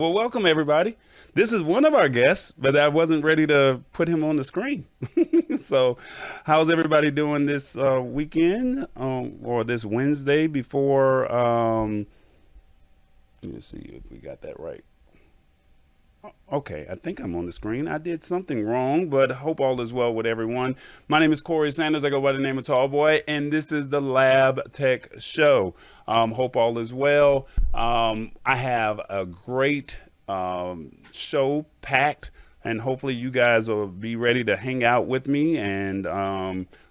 Well, welcome everybody. This is one of our guests, but I wasn't ready to put him on the screen. So, how's everybody doing this weekend or this Wednesday before? Let me see if we got that right. Okay, I think I'm on the screen. I did something wrong, but hope all is well with everyone. My name is Corey Sanders. I go by the name of Tallboy, and this is the Lab Tech Show. Hope all is well. I have a great show packed, and hopefully you guys will be ready to hang out with me and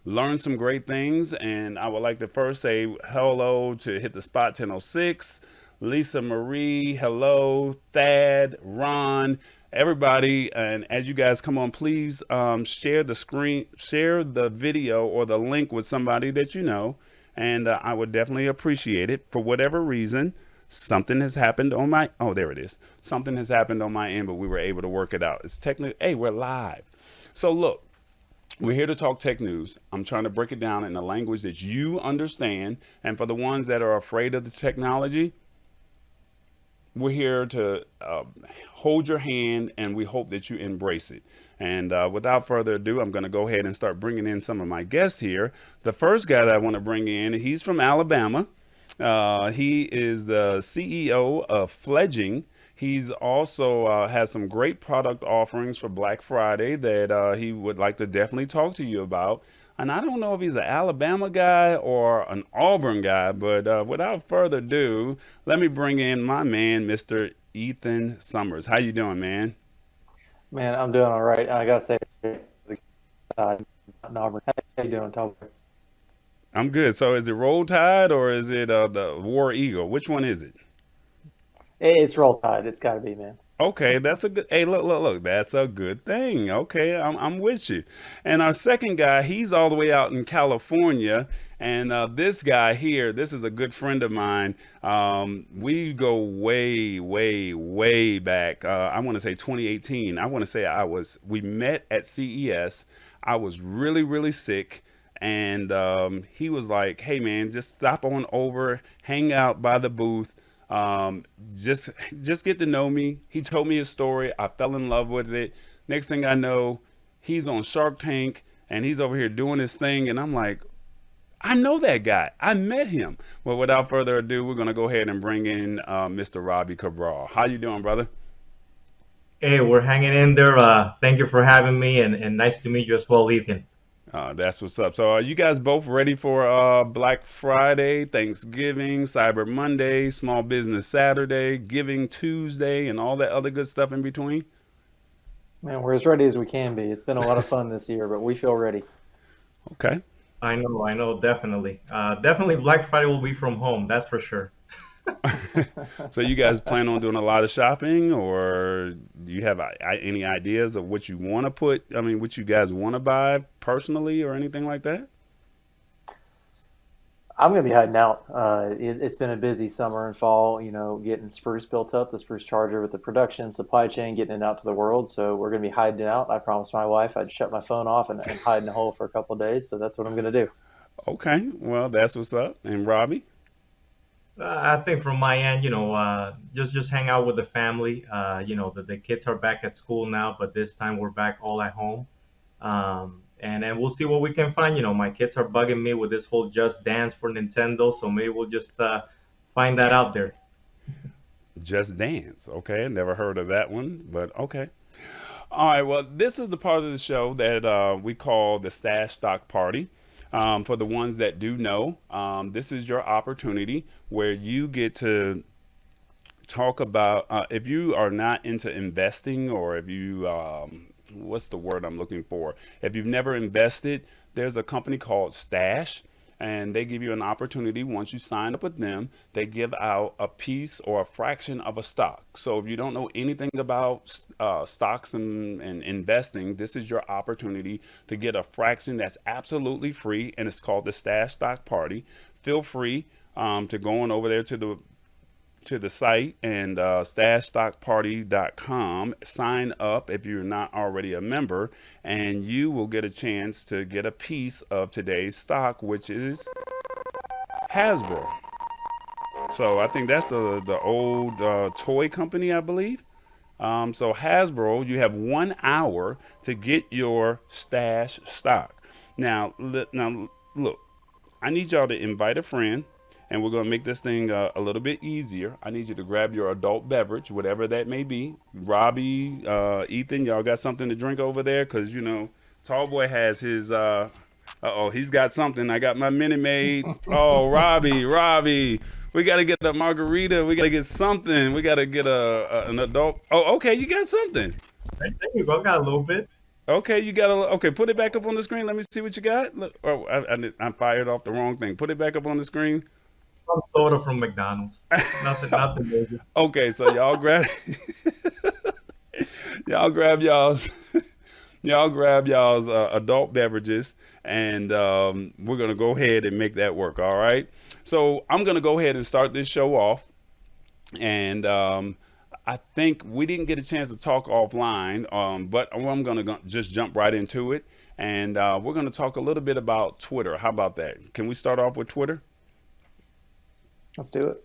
learn some great things. And I would like to first say hello to Hit the Spot 1006. Lisa Marie, hello, Thad, Ron, everybody. And as you guys come on, please share the screen, share the video or the link with somebody that you know. And I would definitely appreciate it. For whatever reason, something has happened on my, oh, there it is. Something has happened on my end, but we were able to work it out. It's technically, hey, we're live. So look, we're here to talk tech news. I'm trying to break it down in a language that you understand. And for the ones that are afraid of the technology, we're here to hold your hand, and we hope that you embrace it. And without further ado, I'm going to go ahead and start bringing in some of my guests here. The first guy that I want to bring in, he's from Alabama. He is the CEO of Fledging. He's also has some great product offerings for Black Friday that he would like to definitely talk to you about. And I don't know if he's an Alabama guy or an Auburn guy, but without further ado, let me bring in my man, Mr. Ethan Summers. How you doing, man? Man, I'm doing all right. I gotta say, not in Auburn. How you doing, Tom? I'm good. So is it Roll Tide or is it the War Eagle? Which one is it? It's Roll Tide. It's got to be, man. Okay, that's a good. Hey, look, look, look. That's a good thing. Okay, I'm with you. And our second guy, he's all the way out in California. And this guy here, this is a good friend of mine. We go way, way, way back. I want to say 2018. I want to say we met at CES. I was really, really sick. And he was like, hey, man, just stop on over, hang out by the booth. Um, just just get to know me. He told me his story. I fell in love with it. Next thing I know, he's on Shark Tank and he's over here doing his thing. And I'm like, I know that guy. I met him. Well, without further ado, we're gonna go ahead and bring in Mr. Robbie Cabral. How you doing, brother? Hey, we're hanging in there. Thank you for having me, and nice to meet you as well, Ethan. That's what's up. So, are you guys both ready for Black Friday, Thanksgiving, Cyber Monday, Small Business Saturday, Giving Tuesday, and all that other good stuff in between? Man, we're as ready as we can be. It's been a lot of fun this year, but we feel ready. Okay. I know, definitely. Definitely Black Friday will be from home, that's for sure. So you guys plan on doing a lot of shopping, or do you have any ideas of what you want to put? I mean, what you guys want to buy personally, or anything like that? I'm gonna be hiding out. It's been a busy summer and fall. Getting Spruce built up, the Spruce Charger with the production supply chain, getting it out to the world. So we're gonna be hiding out. I promised my wife I'd shut my phone off and hide in a hole for a couple of days. So that's what I'm gonna do. Okay, well, that's what's up. And Robbie? I think from my end, just hang out with the family. The kids are back at school now, but this time we're back all at home. And then we'll see what we can find. My kids are bugging me with this whole Just Dance for Nintendo, so maybe we'll just find that out there. Just Dance. Okay, never heard of that one, but okay. All right, well, this is the part of the show that we call the Stash Stock Party. For the ones that do know, this is your opportunity where you get to talk about if you are not into investing, or if you, what's the word I'm looking for? If you've never invested, there's a company called Stash, and they give you an opportunity. Once you sign up with them, they give out a piece or a fraction of a stock. So if you don't know anything about stocks and investing, this is your opportunity to get a fraction that's absolutely free, and it's called the Stash Stock Party. Feel free to go on over there to the site and stashstockparty.com. Sign up if you're not already a member, and you will get a chance to get a piece of today's stock, which is Hasbro. So I think that's the old toy company, I believe. So Hasbro, you have 1 hour to get your stash stock. Now look, I need y'all to invite a friend, and we're gonna make this thing a little bit easier. I need you to grab your adult beverage, whatever that may be. Robbie, Ethan, y'all got something to drink over there, cause Tallboy has his. Oh, he's got something. I got my Minute Maid. Oh, Robbie, we gotta get a margarita. We gotta get something. We gotta get an adult. Oh, okay, you got something. There you go. Got a little bit. Okay, you got a. Okay, put it back up on the screen. Let me see what you got. Look, oh, I fired off the wrong thing. Put it back up on the screen. Some soda from McDonald's. Nothing major. Okay, so y'all grab, y'all grab y'all's, y'all grab y'all's adult beverages, and we're gonna go ahead and make that work. All right. So I'm gonna go ahead and start this show off, and I think we didn't get a chance to talk offline, but I'm gonna just jump right into it, and we're gonna talk a little bit about Twitter. How about that? Can we start off with Twitter? Let's do it.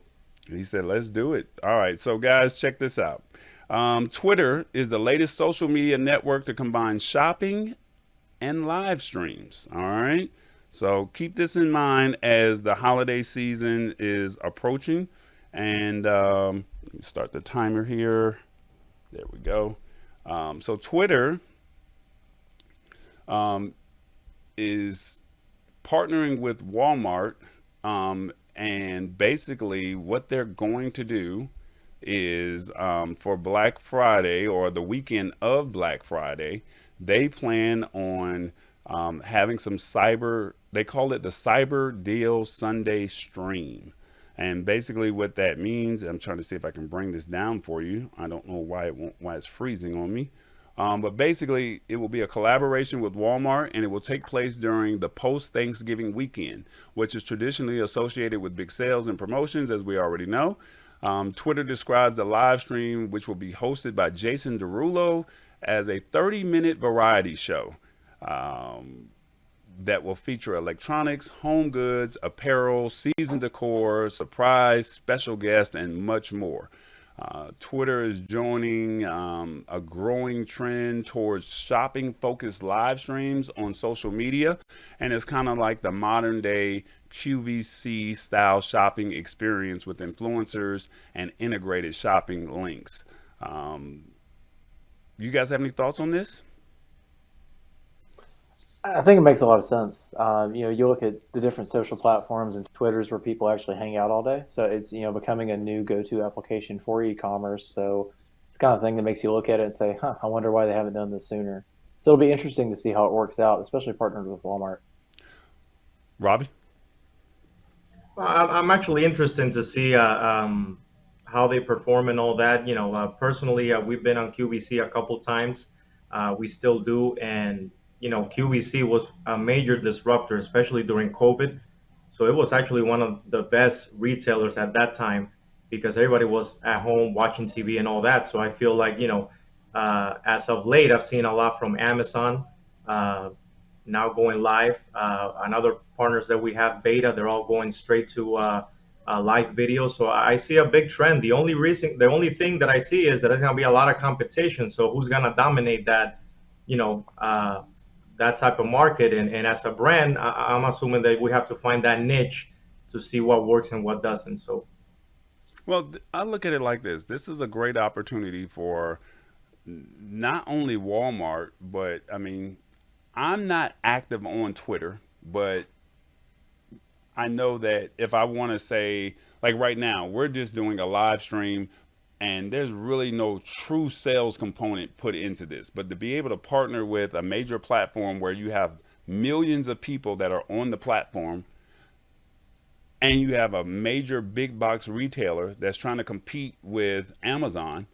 He said, let's do it. All right. So, guys, check this out. Twitter is the latest social media network to combine shopping and live streams. All right. So, keep this in mind as the holiday season is approaching. And let me start the timer here. There we go. So, Twitter is partnering with Walmart. And basically, what they're going to do is for Black Friday or the weekend of Black Friday, they plan on having some they call it the Cyber Deal Sunday stream. And basically, what that means, I'm trying to see if I can bring this down for you. I don't know why it's freezing on me. But basically, it will be a collaboration with Walmart, and it will take place during the post-Thanksgiving weekend, which is traditionally associated with big sales and promotions, as we already know. Twitter describes the live stream, which will be hosted by Jason Derulo, as a 30-minute variety show that will feature electronics, home goods, apparel, season decor, surprise, special guests, and much more. Twitter is joining a growing trend towards shopping-focused live streams on social media, and it's kind of like the modern-day QVC style shopping experience with influencers and integrated shopping links. You guys have any thoughts on this? I think it makes a lot of sense. You look at the different social platforms, and Twitter's where people actually hang out all day. So it's becoming a new go-to application for e-commerce. So it's the kind of thing that makes you look at it and say, I wonder why they haven't done this sooner. So it'll be interesting to see how it works out, especially partnered with Walmart. Robbie? Well, I'm actually interested to see how they perform and all that. Personally, we've been on QVC a couple times. We still do, and QVC was a major disruptor, especially during COVID. So it was actually one of the best retailers at that time because everybody was at home watching TV and all that. So I feel like, as of late, I've seen a lot from Amazon now going live. And other partners that we have beta, they're all going straight to live video. So I see a big trend. The only thing that I see is that there's going to be a lot of competition. So who's going to dominate that, that type of market, and as a brand, I'm assuming that we have to find that niche to see what works and what doesn't. So, well, I look at it like this. This is a great opportunity for not only Walmart, but I mean, I'm not active on Twitter, but I know that if I want to say, like right now, we're just doing a live stream and there's really no true sales component put into this. But to be able to partner with a major platform where you have millions of people that are on the platform, and you have a major big box retailer that's trying to compete with Amazon,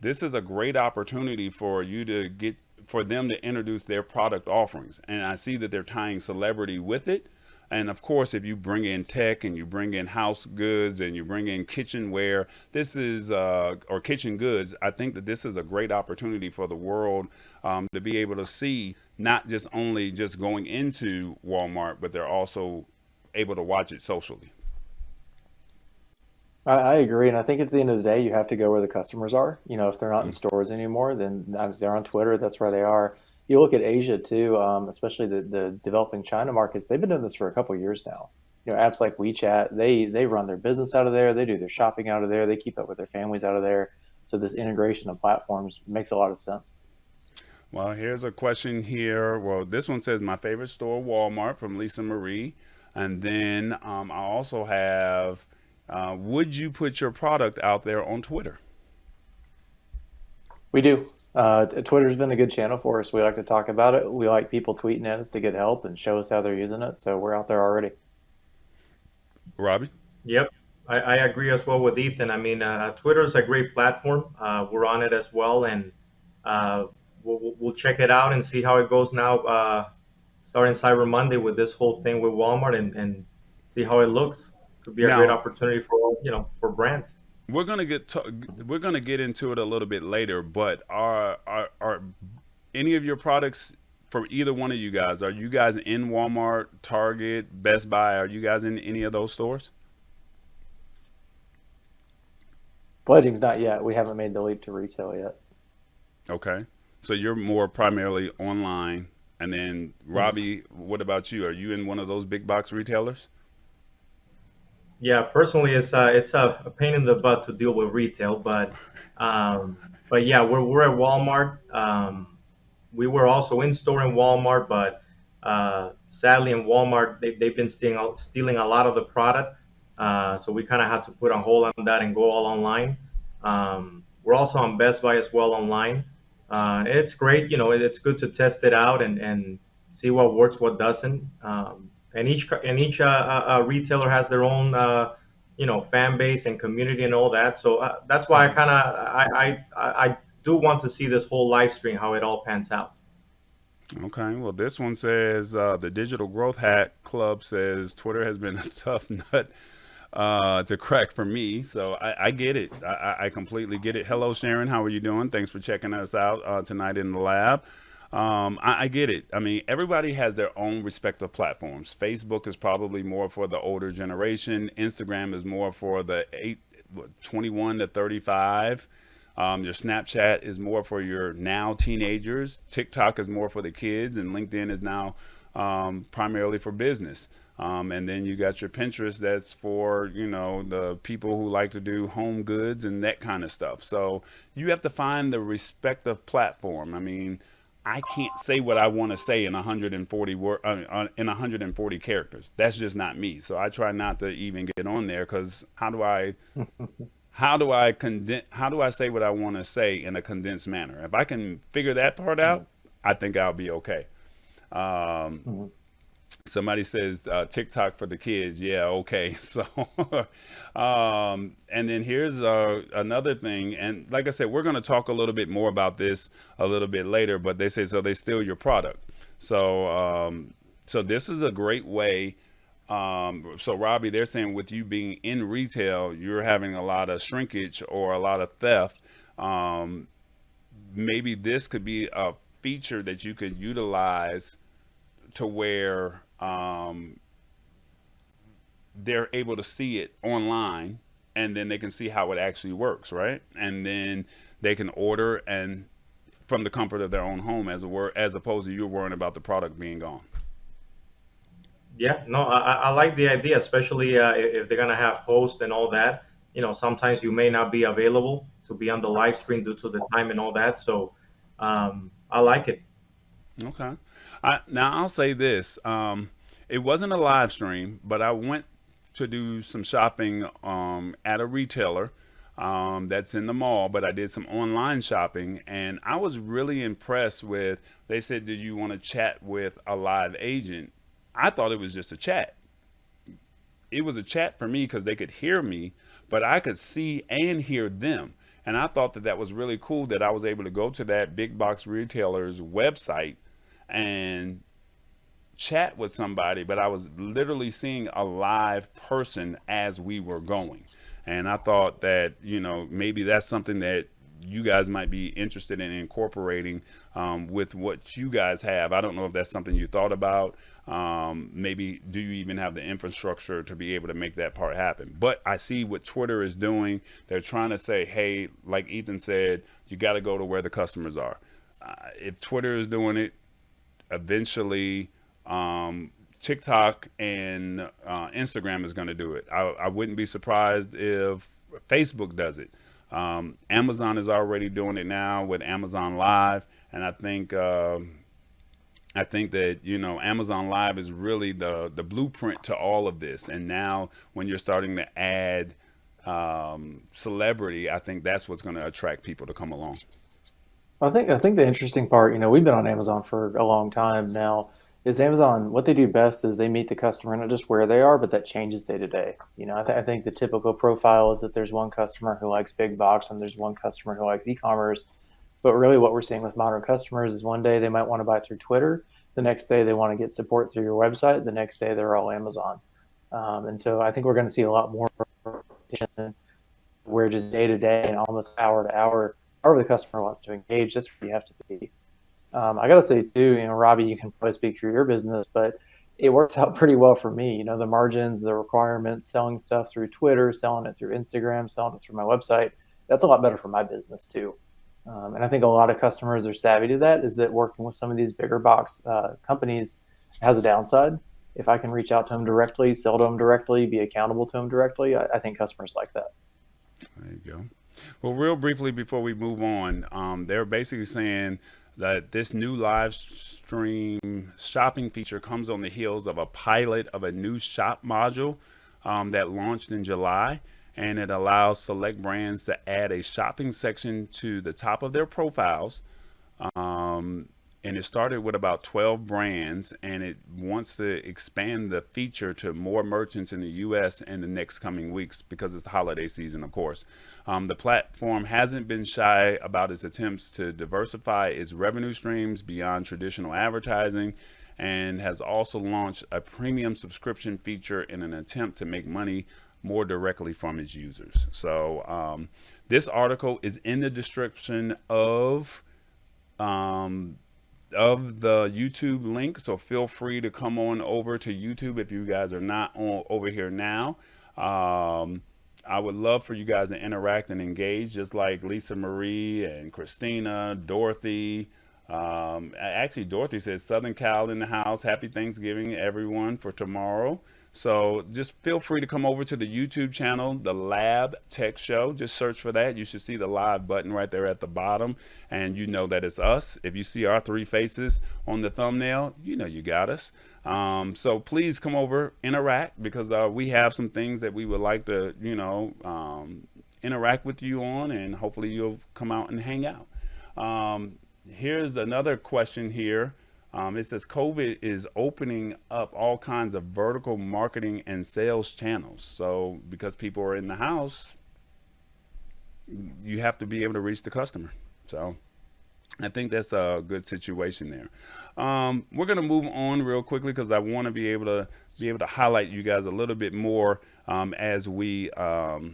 this is a great opportunity for them to introduce their product offerings. And I see that they're tying celebrity with it. And of course, if you bring in tech and you bring in house goods and you bring in kitchenware, or kitchen goods, I think that this is a great opportunity for the world to be able to see not just only just going into Walmart, but they're also able to watch it socially. I agree, and I think at the end of the day, you have to go where the customers are. If they're not in Mm. stores anymore, then they're on Twitter. That's where they are. You look at Asia too, especially the developing China markets. They've been doing this for a couple of years now. Apps like WeChat, they run their business out of there. They do their shopping out of there. They keep up with their families out of there. So this integration of platforms makes a lot of sense. Well, here's a question here. Well, this one says my favorite store, Walmart, from Lisa Marie. And then I also have, would you put your product out there on Twitter? We do. Twitter's been a good channel for us. We like to talk about it. We like people tweeting at us to get help and show us how they're using it. So we're out there already. Robbie? Yep, I agree as well with Ethan. I mean, Twitter is a great platform. We're on it as well, and we'll check it out and see how it goes now, starting Cyber Monday with this whole thing with Walmart, and see how it looks. Could be a great Now, opportunity for for brands. we're gonna get into it a little bit later, but are any of your products for either one of you guys? Are you guys in Walmart, Target, Best Buy? Are you guys in any of those stores? Fledging's not yet. We haven't made the leap to retail yet. Okay, so you're more primarily online, and then Mhm. Robbie, what about you? Are you in one of those big box retailers? Yeah, personally, it's a pain in the butt to deal with retail, but yeah, we're at Walmart. We were also in store in Walmart, but sadly in Walmart they've been stealing a lot of the product, so we kind of had to put a hold on that and go all online. We're also on Best Buy as well online. It's great, it's good to test it out and see what works, what doesn't. And each retailer has their own fan base and community and all that. So that's why I do want to see this whole live stream how it all pans out. Okay, well, this one says the Digital Growth Hack Club says Twitter has been a tough nut to crack for me. So I get it. I completely get it. Hello, Sharon. How are you doing? Thanks for checking us out tonight in the lab. I get it. I mean, everybody has their own respective platforms. Facebook is probably more for the older generation. Instagram is more for the 21 to 35. Your Snapchat is more for your now teenagers. TikTok is more for the kids, and LinkedIn is now primarily for business. And then you got your Pinterest that's for, the people who like to do home goods and that kind of stuff. So you have to find the respective platform. I mean, I can't say what I want to say in 140 in 140 characters. That's just not me. So I try not to even get on there because how do I say what I want to say in a condensed manner? If I can figure that part out, I think I'll be okay. Um, Mhm. Somebody says TikTok for the kids. Yeah, okay. So, and then here's another thing. And like I said, we're going to talk a little bit more about this a little bit later. But they say so they steal your product. So, so this is a great way. So Robbie, they're saying with you being in retail, you're having a lot of shrinkage or a lot of theft. Um, Maybe this could be a feature that you could utilize to where they're able to see it online and then they can see how it actually works, right? And then they can order and from the comfort of their own home as opposed to you worrying about the product being gone. Yeah, no, I like the idea, especially if they're gonna have hosts and all that. Sometimes you may not be available to be on the live stream due to the time and all that. So I like it. Okay. Now I'll say this. It wasn't a live stream, but I went to do some shopping at a retailer that's in the mall, but I did some online shopping and I was really impressed with, they said, do you want to chat with a live agent? I thought it was just a chat. It was a chat for me because they could hear me, but I could see and hear them. And I thought that that was really cool that I was able to go to that big box retailer's website and chat with somebody, but I was literally seeing a live person as we were going. And I thought that, maybe that's something that you guys might be interested in incorporating with what you guys have. I don't know if that's something you thought about. Maybe do you even have the infrastructure to be able to make that part happen? But I see what Twitter is doing. They're trying to say, hey, like Ethan said, you got to go to where the customers are. If Twitter is doing it, eventually TikTok and Instagram is going to do it. I wouldn't be surprised if Facebook does it. Amazon is already doing it now with Amazon Live, and I think that, you know, Amazon Live is really the blueprint to all of this. And now when you're starting to add celebrity, I think that's what's going to attract people to come along. I think the interesting part, you know, we've been on Amazon for a long time now, is Amazon, what they do best is they meet the customer not just where they are, but that changes day to day. You know, I think the typical profile is that there's one customer who likes big box and there's one customer who likes e-commerce. But really what we're seeing with modern customers is one day they might want to buy through Twitter. The next day they want to get support through your website. The next day they're all Amazon. And so I think we're going to see a lot more where just day to day and almost hour to hour, however the customer wants to engage, that's where you have to be. I got to say too, you know, Robbie, you can probably speak for your business, but it works out pretty well for me. You know, the margins, the requirements, selling stuff through Twitter, selling it through Instagram, selling it through my website, that's a lot better for my business too. And I think a lot of customers are savvy to that, is that working with some of these bigger box companies has a downside. If I can reach out to them directly, sell to them directly, be accountable to them directly, I think customers like that. There you go. Well, real briefly before we move on, they're basically saying that this new live stream shopping feature comes on the heels of a pilot of a new shop module that launched in July, and it allows select brands to add a shopping section to the top of their profiles. And it started with about 12 brands, and it wants to expand the feature to more merchants in the US in the next coming weeks because it's the holiday season, of course. The platform hasn't been shy about its attempts to diversify its revenue streams beyond traditional advertising, and has also launched a premium subscription feature in an attempt to make money more directly from its users. So this article is in the description of the YouTube link, so feel free to come on over to YouTube if you guys are not on over here now. I would love for you guys to interact and engage, just like Lisa Marie and Christina, Dorothy. Actually, Dorothy says Southern Cal in the house. Happy Thanksgiving, everyone, for tomorrow. So just feel free to come over to the YouTube channel, the Lab Tech Show. Just search for that. You should see the live button right there at the bottom, and you know that it's us. If you see our three faces on the thumbnail, you know you got us. So please come over, interact, because we have some things that we would like to, you know, interact with you on, and hopefully you'll come out and hang out. Here's another question here. It says COVID is opening up all kinds of vertical marketing and sales channels. So because people are in the house, you have to be able to reach the customer. So I think that's a good situation there. We're going to move on real quickly because I want to be able to highlight you guys a little bit more as we have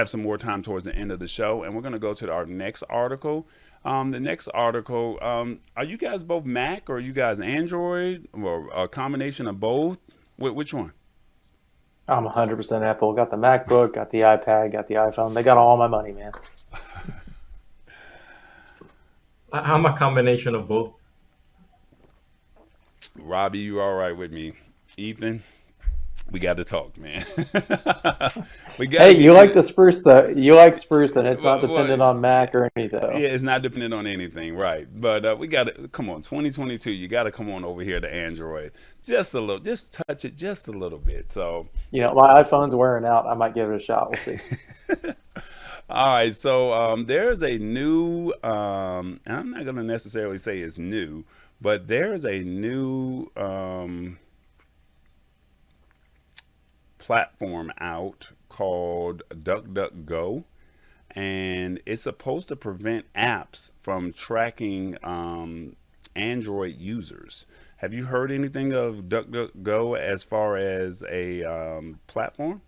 some more time towards the end of the show. And we're going to go to our next article. The next article, are you guys both Mac or are you guys Android, or a combination of both? Which one? I'm 100% Apple. Got the MacBook, got the iPad, got the iPhone. They got all my money, man. I'm a combination of both. Robbie, you all right with me? Ethan, we got to talk, man. Hey, you like the Spruce though? You like Spruce, and it's not dependent on Mac or anything. Yeah, it's not dependent on anything, right? But we got to come on, 2022. You got to come on over here to Android, just a little, just touch it just a little bit. So you know, my iPhone's wearing out. I might give it a shot. We'll see. All right, so there's a new, and I'm not going to necessarily say it's new, but there's a new platform out called DuckDuckGo, and it's supposed to prevent apps from tracking Android users. Have you heard anything of DuckDuckGo as far as a platform?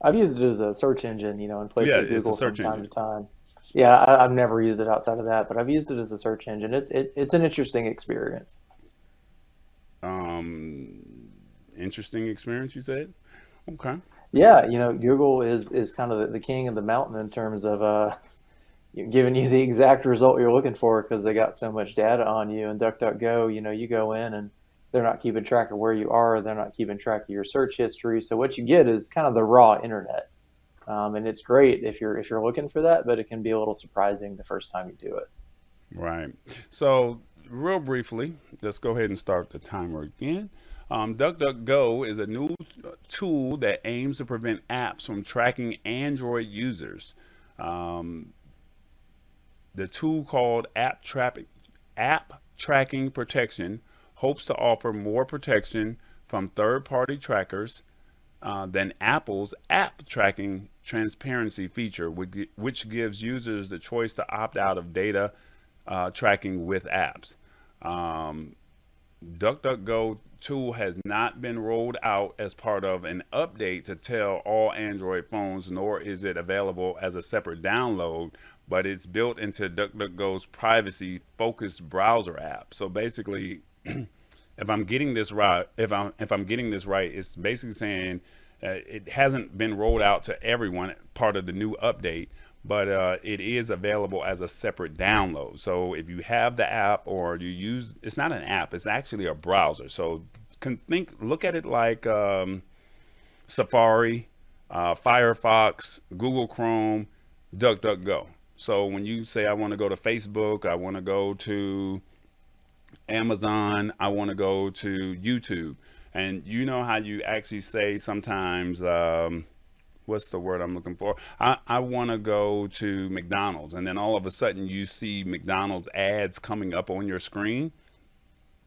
I've used it as a search engine, in place Yeah, of it's a Google from search time engine. to time. Yeah, I've never used it outside of that, but I've used it as a search engine. It's an interesting experience. Um, Interesting experience, you said? Okay. Yeah, Google is kind of the king of the mountain in terms of giving you the exact result you're looking for because they got so much data on you. And DuckDuckGo, you go in and they're not keeping track of where you are. They're not keeping track of your search history. So what you get is kind of the raw internet, and it's great if you're looking for that, but it can be a little surprising the first time you do it. Right. So, real briefly, let's go ahead and start the timer again. DuckDuckGo is a new tool that aims to prevent apps from tracking Android users. Um, the tool called App Tracking Protection hopes to offer more protection from third-party trackers than Apple's app tracking transparency feature, which gives users the choice to opt out of data tracking with apps. Um, DuckDuckGo tool has not been rolled out as part of an update to tell all Android phones, nor is it available as a separate download, but it's built into DuckDuckGo's privacy-focused browser app. So basically, if I'm getting this right, if I'm getting this right, it's basically saying it hasn't been rolled out to everyone, part of the new update, but it is available as a separate download. So if you have the app or you use, it's not an app, it's actually a browser. So look at it like Safari, Firefox, Google Chrome, DuckDuckGo. So when you say I want to go to Facebook, I want to go to Amazon, I want to go to YouTube. And you know how you actually say sometimes, what's the word I'm looking for? I want to go to McDonald's. And then all of a sudden you see McDonald's ads coming up on your screen.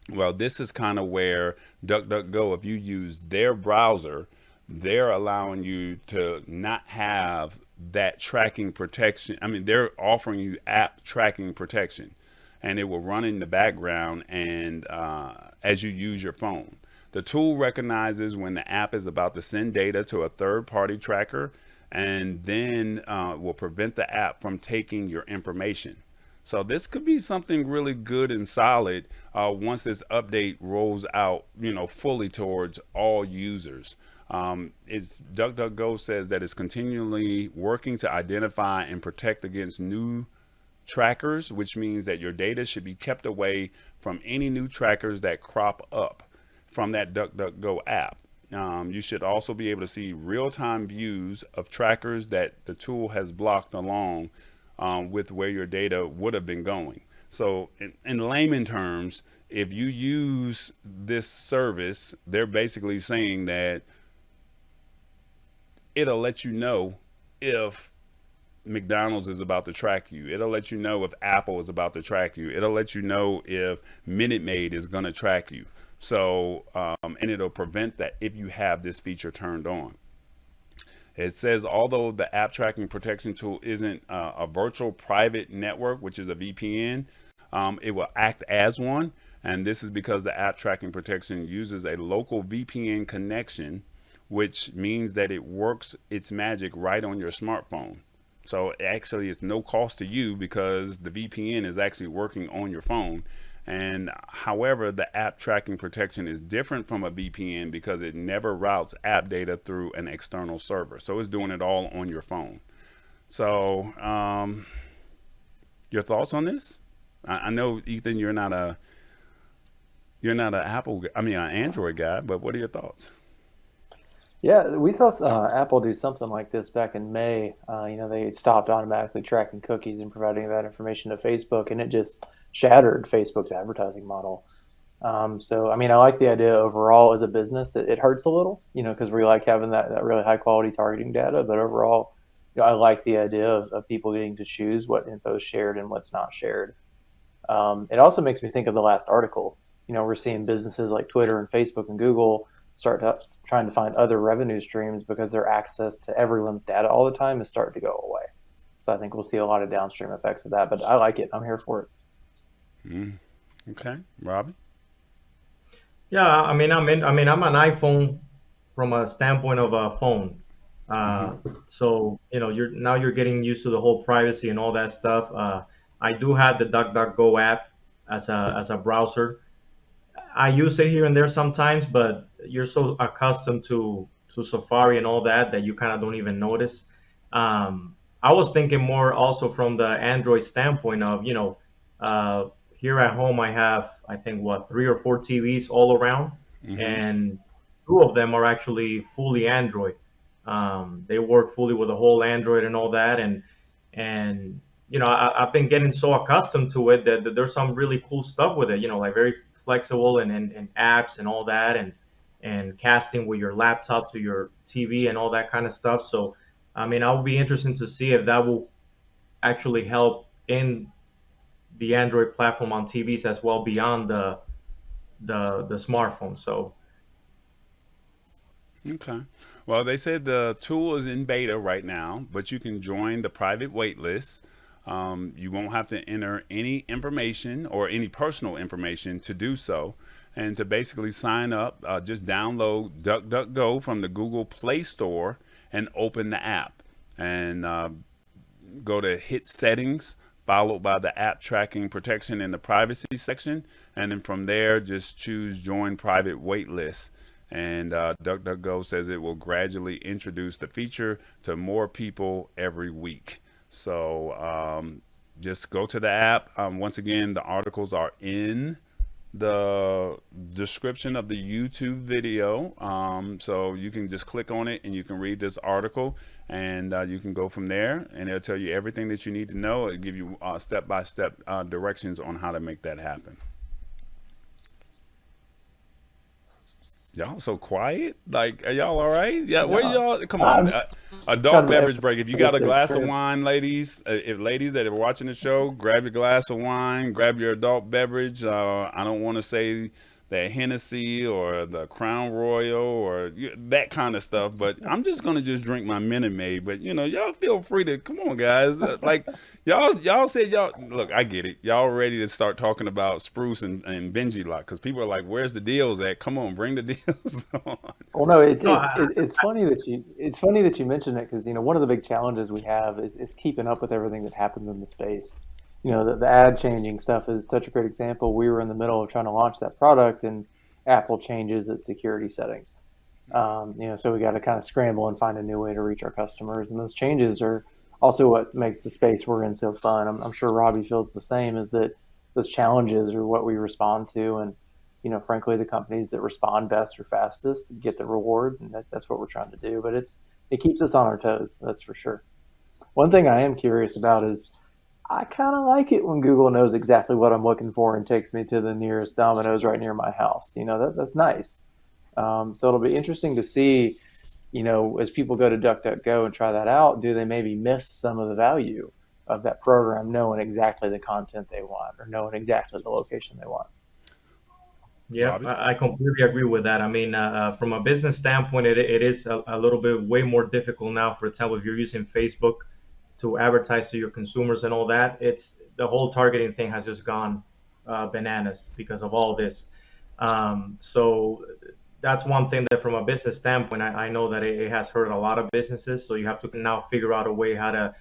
Well, this is kind of where DuckDuckGo, if you use their browser, they're allowing you to not have that tracking protection. I mean, they're offering you app tracking protection, and it will run in the background and as you use your phone. The tool recognizes when the app is about to send data to a third-party tracker, and then will prevent the app from taking your information. So this could be something really good and solid once this update rolls out, fully towards all users. It's DuckDuckGo says that it's continually working to identify and protect against new trackers, which means that your data should be kept away from any new trackers that crop up from that DuckDuckGo app. You should also be able to see real-time views of trackers that the tool has blocked along with where your data would have been going. So in layman terms, if you use this service, they're basically saying that it'll let you know if McDonald's is about to track you. It'll let you know if Apple is about to track you. It'll let you know if Minute Maid is going to track you. So, and it'll prevent that if you have this feature turned on. It says, although the app tracking protection tool isn't a virtual private network, which is a VPN, it will act as one. And this is because the app tracking protection uses a local VPN connection, which means that it works its magic right on your smartphone. So actually it's no cost to you because the VPN is actually working on your phone. And however, the app tracking protection is different from a VPN because it never routes app data through an external server. So it's doing it all on your phone. So your thoughts on this? I know, Ethan, you're not an an Android guy, but what are your thoughts? Yeah, we saw Apple do something like this back in May. They stopped automatically tracking cookies and providing that information to Facebook, and it just shattered Facebook's advertising model. So, I like the idea overall as a business. It hurts a little, because we like having that really high quality targeting data. But overall, I like the idea of people getting to choose what info is shared and what's not shared. It also makes me think of the last article. We're seeing businesses like Twitter and Facebook and Google trying to find other revenue streams because their access to everyone's data all the time is starting to go away. So I think we'll see a lot of downstream effects of that. But I like it. I'm here for it. Okay, Robbie. Yeah, I'm an iPhone from a standpoint of a phone. So you're getting used to the whole privacy and all that stuff. I do have the DuckDuckGo app as a browser. I use it here and there sometimes, but you're so accustomed to Safari and all that that you kind of don't even notice. I was thinking more also from the Android standpoint of, here at home I have, I think, what, 3 or 4 TVs all around, Mm-hmm. and 2 of them are actually fully Android. They work fully with the whole Android and all that, and I've been getting so accustomed to it that there's some really cool stuff with it. Like very flexible and apps and all that, and casting with your laptop to your TV and all that kind of stuff. So, I mean, I'll be interested to see if that will actually help in the Android platform on TVs as well beyond the smartphone. So, Okay. Well, they said the tool is in beta right now, but you can join the private wait list. You won't have to enter any information or any personal information to do so. And to basically sign up, just download DuckDuckGo from the Google Play Store and open the app. And go to hit settings, followed by the app tracking protection in the privacy section. And then from there, just choose join private waitlist. And DuckDuckGo says it will gradually introduce the feature to more people every week. So just go to the app. Once again, the articles are in the description of the YouTube video. So you can just click on it and you can read this article, and you can go from there, and it'll tell you everything that you need to know. It'll give you step-by-step directions on how to make that happen. Y'all so quiet. Like, are y'all all right? Yeah, where No, y'all? Come I'm on. just Adult kind of beverage break. If you got a everything. glass of wine, ladies, if ladies that are watching the show, grab your glass of wine, grab your adult beverage. I don't want to say the Hennessy or the Crown Royal or that kind of stuff, but I'm just gonna just drink my Minute Maid. But y'all feel free to come on, guys. Like y'all said y'all look. I get it. Y'all ready to start talking about Spruce and Benji Lock because people are like, "Where's the deals at? Come on, bring the deals on." Well, no, it's no, it's it's funny that you mention it because one of the big challenges we have is keeping up with everything that happens in the space. The ad changing stuff is such a great example. We were in the middle of trying to launch that product, and Apple changes its security settings. So we got to kind of scramble and find a new way to reach our customers. And those changes are also what makes the space we're in so fun. I'm sure Robbie feels the same. Is that those challenges are what we respond to, and frankly, the companies that respond best or fastest get the reward, and that's what we're trying to do. But it keeps us on our toes, that's for sure. One thing I am curious about is I kind of like it when Google knows exactly what I'm looking for and takes me to the nearest Domino's right near my house. That's nice. So it'll be interesting to see, as people go to DuckDuckGo and try that out, do they maybe miss some of the value of that program, knowing exactly the content they want or knowing exactly the location they want? yeah, Robbie? I completely agree with that. I mean, from a business standpoint, it is a little bit way more difficult now. For example, if you're using Facebook to advertise to your consumers and all that, it's the whole targeting thing has just gone bananas because of all this. So that's one thing that from a business standpoint, I know that it has hurt a lot of businesses. So you have to now figure out a way how to,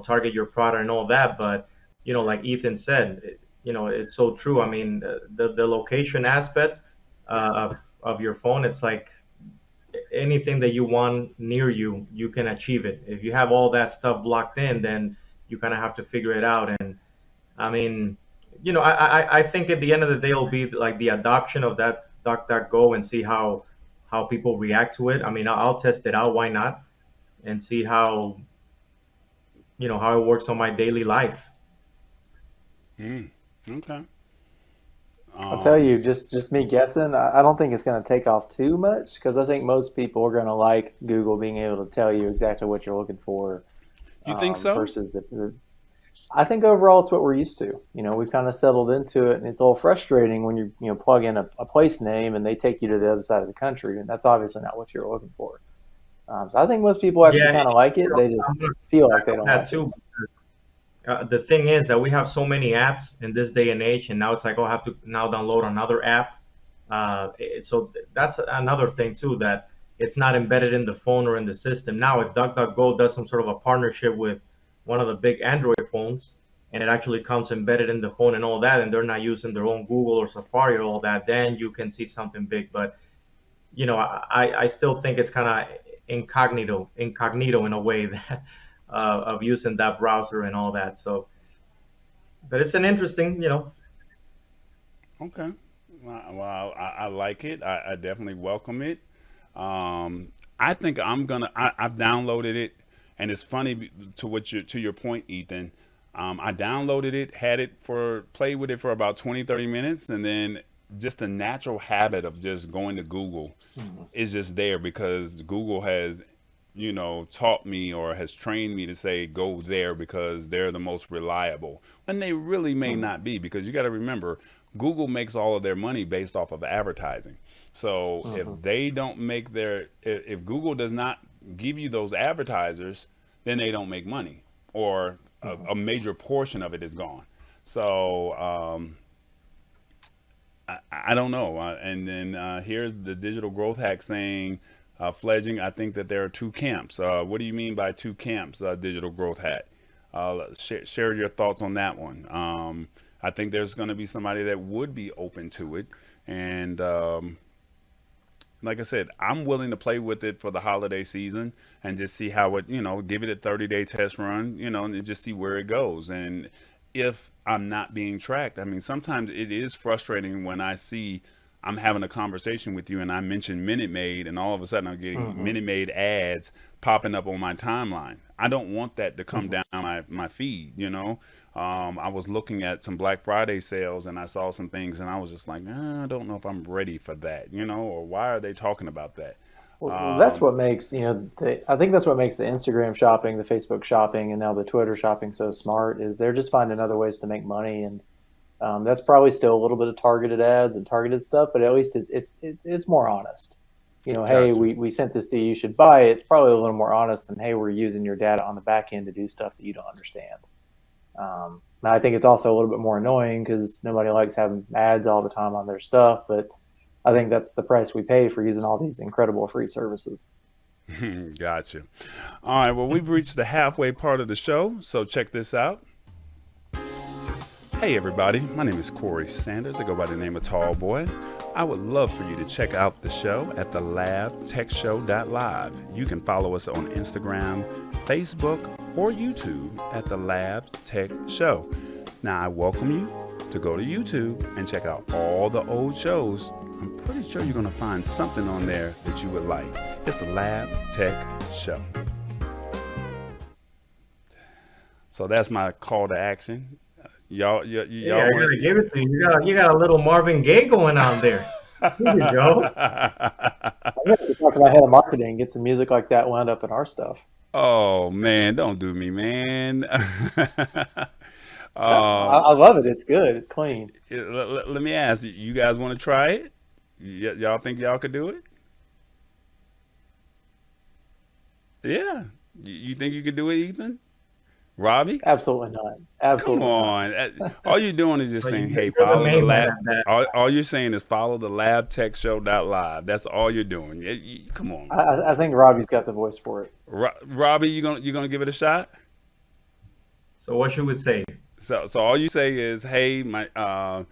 target your product and all that. But, like Ethan said, it's so true. I mean, the location aspect of your phone, it's like anything that you want near you, you can achieve it. If you have all that stuff blocked in, then you kind of have to figure it out. And I mean, I think at the end of the day, it'll be like the adoption of that DuckDuckGo and see how people react to it. I mean, I'll test it out. Why not? And see how it works on my daily life. Mm, okay. I'll tell Um, you, just me guessing, I don't think it's going to take off too much because I think most people are going to like Google being able to tell you exactly what you're looking for you think so? versus the. I think overall it's what we're used to. We've kind of settled into it, and it's a little frustrating when you plug in a place name and they take you to the other side of the country, and that's obviously not what you're looking for. So I think most people actually Yeah, kind of like it. They just I'm gonna feel like back they on don't that like it. too. The thing is that we have so many apps in this day and age, and now it's like, oh, I have to now download another app. So that's another thing too, that it's not embedded in the phone or in the system. Now, if DuckDuckGo does some sort of a partnership with one of the big Android phones, and it actually comes embedded in the phone and all that, and they're not using their own Google or Safari or all that, then you can see something big. But I still think it's kind of incognito in a way that of using that browser and all that. So, but it's an interesting. Okay. Well, I like it. I definitely welcome it. I think I've downloaded it, and it's funny to your point, Ethan. I downloaded it, played with it for about 20, 30 minutes, and then just the natural habit of just going to Google is just there because Google has, taught me or has trained me to say go there because they're the most reliable. And they really may not be, because you got to remember, Google makes all of their money based off of advertising. So if they don't make if Google does not give you those advertisers, then they don't make money, or a major portion of it is gone. So I don't know. And then here's the digital growth hack saying, Fledging, I think that there are two camps. What do you mean by two camps, digital growth hack? Share your thoughts on that one. I think there's going to be somebody that would be open to it. And like I said, I'm willing to play with it for the holiday season and just see how it, give it a 30-day test run, and just see where it goes. And if I'm not being tracked, I mean, sometimes it is frustrating when I see I'm having a conversation with you and I mention Minute Maid, and all of a sudden I'm getting Minute Maid ads popping up on my timeline. I don't want that to come down my feed, I was looking at some Black Friday sales and I saw some things and I was just like, I don't know if I'm ready for that, or why are they talking about that? Well, that's what makes, I think that's what makes the Instagram shopping, the Facebook shopping, and now the Twitter shopping so smart, is they're just finding other ways to make money. And that's probably still a little bit of targeted ads and targeted stuff, but at least it's more honest. Hey, we sent this to you, you should buy it. It's probably a little more honest than, hey, we're using your data on the back end to do stuff that you don't understand. Now, I think it's also a little bit more annoying because nobody likes having ads all the time on their stuff, but I think that's the price we pay for using all these incredible free services. Gotcha. All right, well, we've reached the halfway part of the show, so check this out. Hey everybody, my name is Corey Sanders. I go by the name of Tallboy. I would love for you to check out the show at thelabtechshow.live. You can follow us on Instagram, Facebook, or YouTube at The Lab Tech Show. Now I welcome you to go to YouTube and check out all the old shows. I'm pretty sure you're going to find something on there that you would like. It's The Lab Tech Show. So that's my call to action. Y'all I gotta give it to you. You got a little Marvin Gaye going on there. Here you go. I got to talk to my head of marketing, get some music like that wound up in our stuff. Oh man, don't do me, man. I love it. It's good. It's clean. Let me ask you guys want to try it? Y'all think y'all could do it? Yeah. You think you could do it, Ethan? Robbie? Absolutely not. Absolutely. Come on. All you're doing is just saying, hey, follow the lab. All you're saying is follow the labtechshow.live. That's all you're doing. Come on. I think Robbie's got the voice for it. Robbie, you gonna give it a shot? So what should we say? So all you say is, hey, all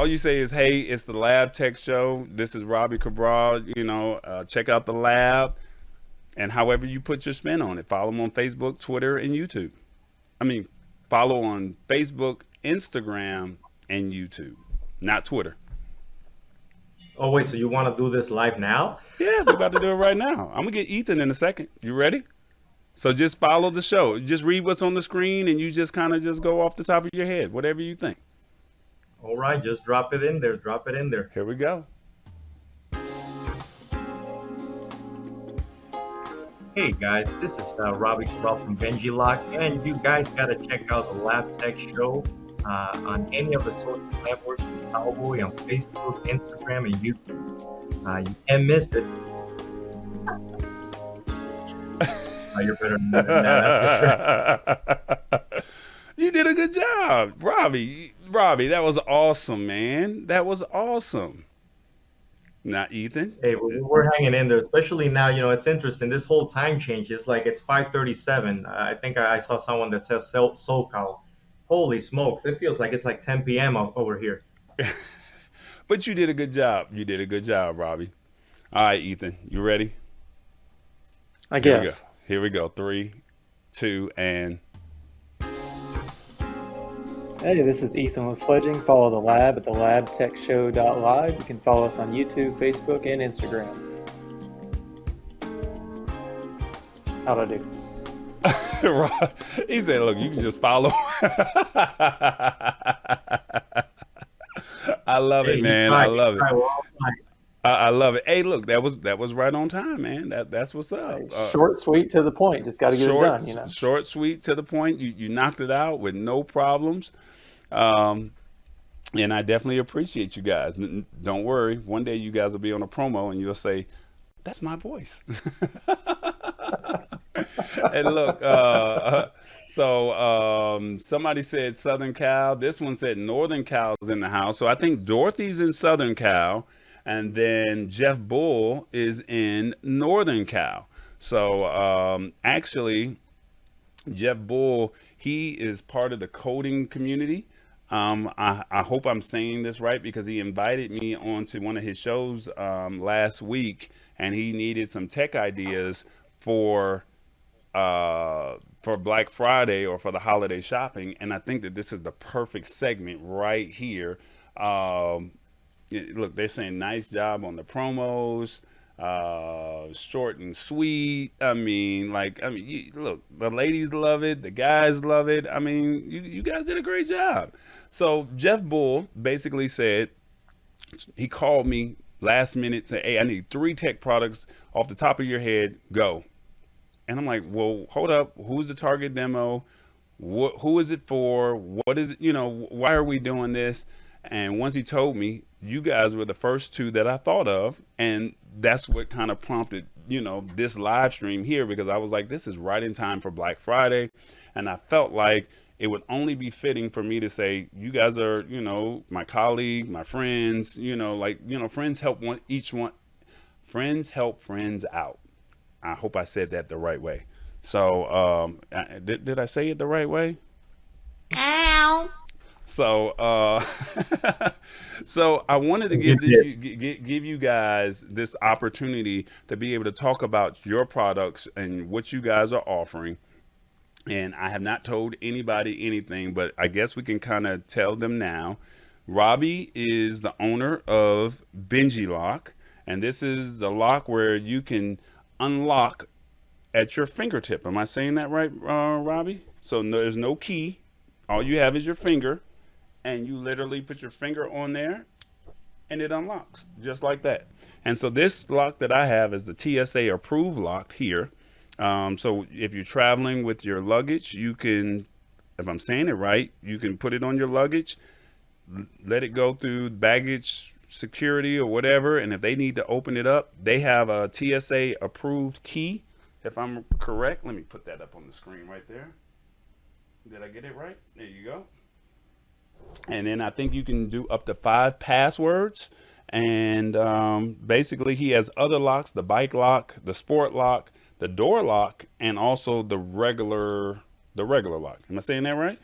you say is, hey, it's the Lab Tech Show. This is Robbie Cabral. Check out the lab. And however you put your spin on it, follow them on Facebook, Twitter, and YouTube. Follow on Facebook, Instagram, and YouTube, not Twitter. Oh, wait, so you want to do this live now? Yeah, we're about to do it right now. I'm going to get Ethan in a second. You ready? So just follow the show. Just read what's on the screen, and you just kind of just go off the top of your head, whatever you think. All right, just drop it in there. Drop it in there. Here we go. Hey guys, this is Robbie from Benji Lock, and you guys gotta check out the Lab Tech Show on any of the social networks, Iamtallboy on Facebook, Instagram, and YouTube. You can't miss it. You're better than that, that's for sure. You did a good job, Robbie. That was awesome, man. That was awesome. Now, Ethan. Hey, we're hanging in there, especially now. It's interesting. This whole time change is like it's 5:37. I think I saw someone that says SoCal. Holy smokes! It feels like it's like 10 p.m. over here. But you did a good job. You did a good job, Robbie. All right, Ethan, you ready? I Here we go. guess. Here we go. 3, 2, and Hey, this is Ethan with Fledging. Follow the lab at thelabtechshow.live. You can follow us on YouTube, Facebook, and Instagram. How'd I do? he said, "Look, you can just follow." I love Hey, it, you man. try, I you love it. try. We're all fine. I love it. Hey, look, that was right on time, man. That's what's up. Short, sweet, to the point. Just got to get it done, you know. Short, sweet, to the point. You knocked it out with no problems. And I definitely appreciate you guys. Don't worry. One day you guys will be on a promo and you'll say, "That's my voice." And look, somebody said Southern Cal. This one said Northern Cal's in the house. So I think Dorothy's in Southern Cal, and then Jeff Bull is in Northern Cal. So actually, Jeff Bull, he is part of the coding community. I hope I'm saying this right because he invited me onto one of his shows last week, and he needed some tech ideas for Black Friday or for the holiday shopping. And I think that this is the perfect segment right here. Look, they're saying nice job on the promos, short and sweet. Look, the ladies love it, the guys love it. I mean, you guys did a great job. So Jeff Bull basically said, he called me last minute, said, "Hey, I need 3 tech products off the top of your head, go." And I'm like, "Well, hold up. Who's the target demo? Who is it for? What is it? Why are we doing this?" And once he told me, you guys were the first 2 that I thought of. And that's what kind of prompted, this live stream here, because I was like, this is right in time for Black Friday. And I felt like it would only be fitting for me to say, you guys are, my colleague, my friends, friends help friends help friends out. I hope I said that the right way. So, did I say it the right way? Ow. So, so I wanted to give you guys this opportunity to be able to talk about your products and what you guys are offering. And I have not told anybody anything, but I guess we can kind of tell them now. Robbie is the owner of Benji Lock, and this is the lock where you can unlock at your fingertip. Am I saying that right, Robbie? So there's no key. All you have is your finger, and you literally put your finger on there, and it unlocks just like that. And so this lock that I have is the TSA approved lock here. So if you're traveling with your luggage, you can, if I'm saying it right, you can put it on your luggage, let it go through baggage security or whatever. And if they need to open it up, they have a TSA approved key. If I'm correct, let me put that up on the screen right there. Did I get it right? There you go. And then I think you can do up to 5 passwords. And basically he has other locks, the bike lock, the sport lock, the door lock, and also the regular lock. Am I saying that right?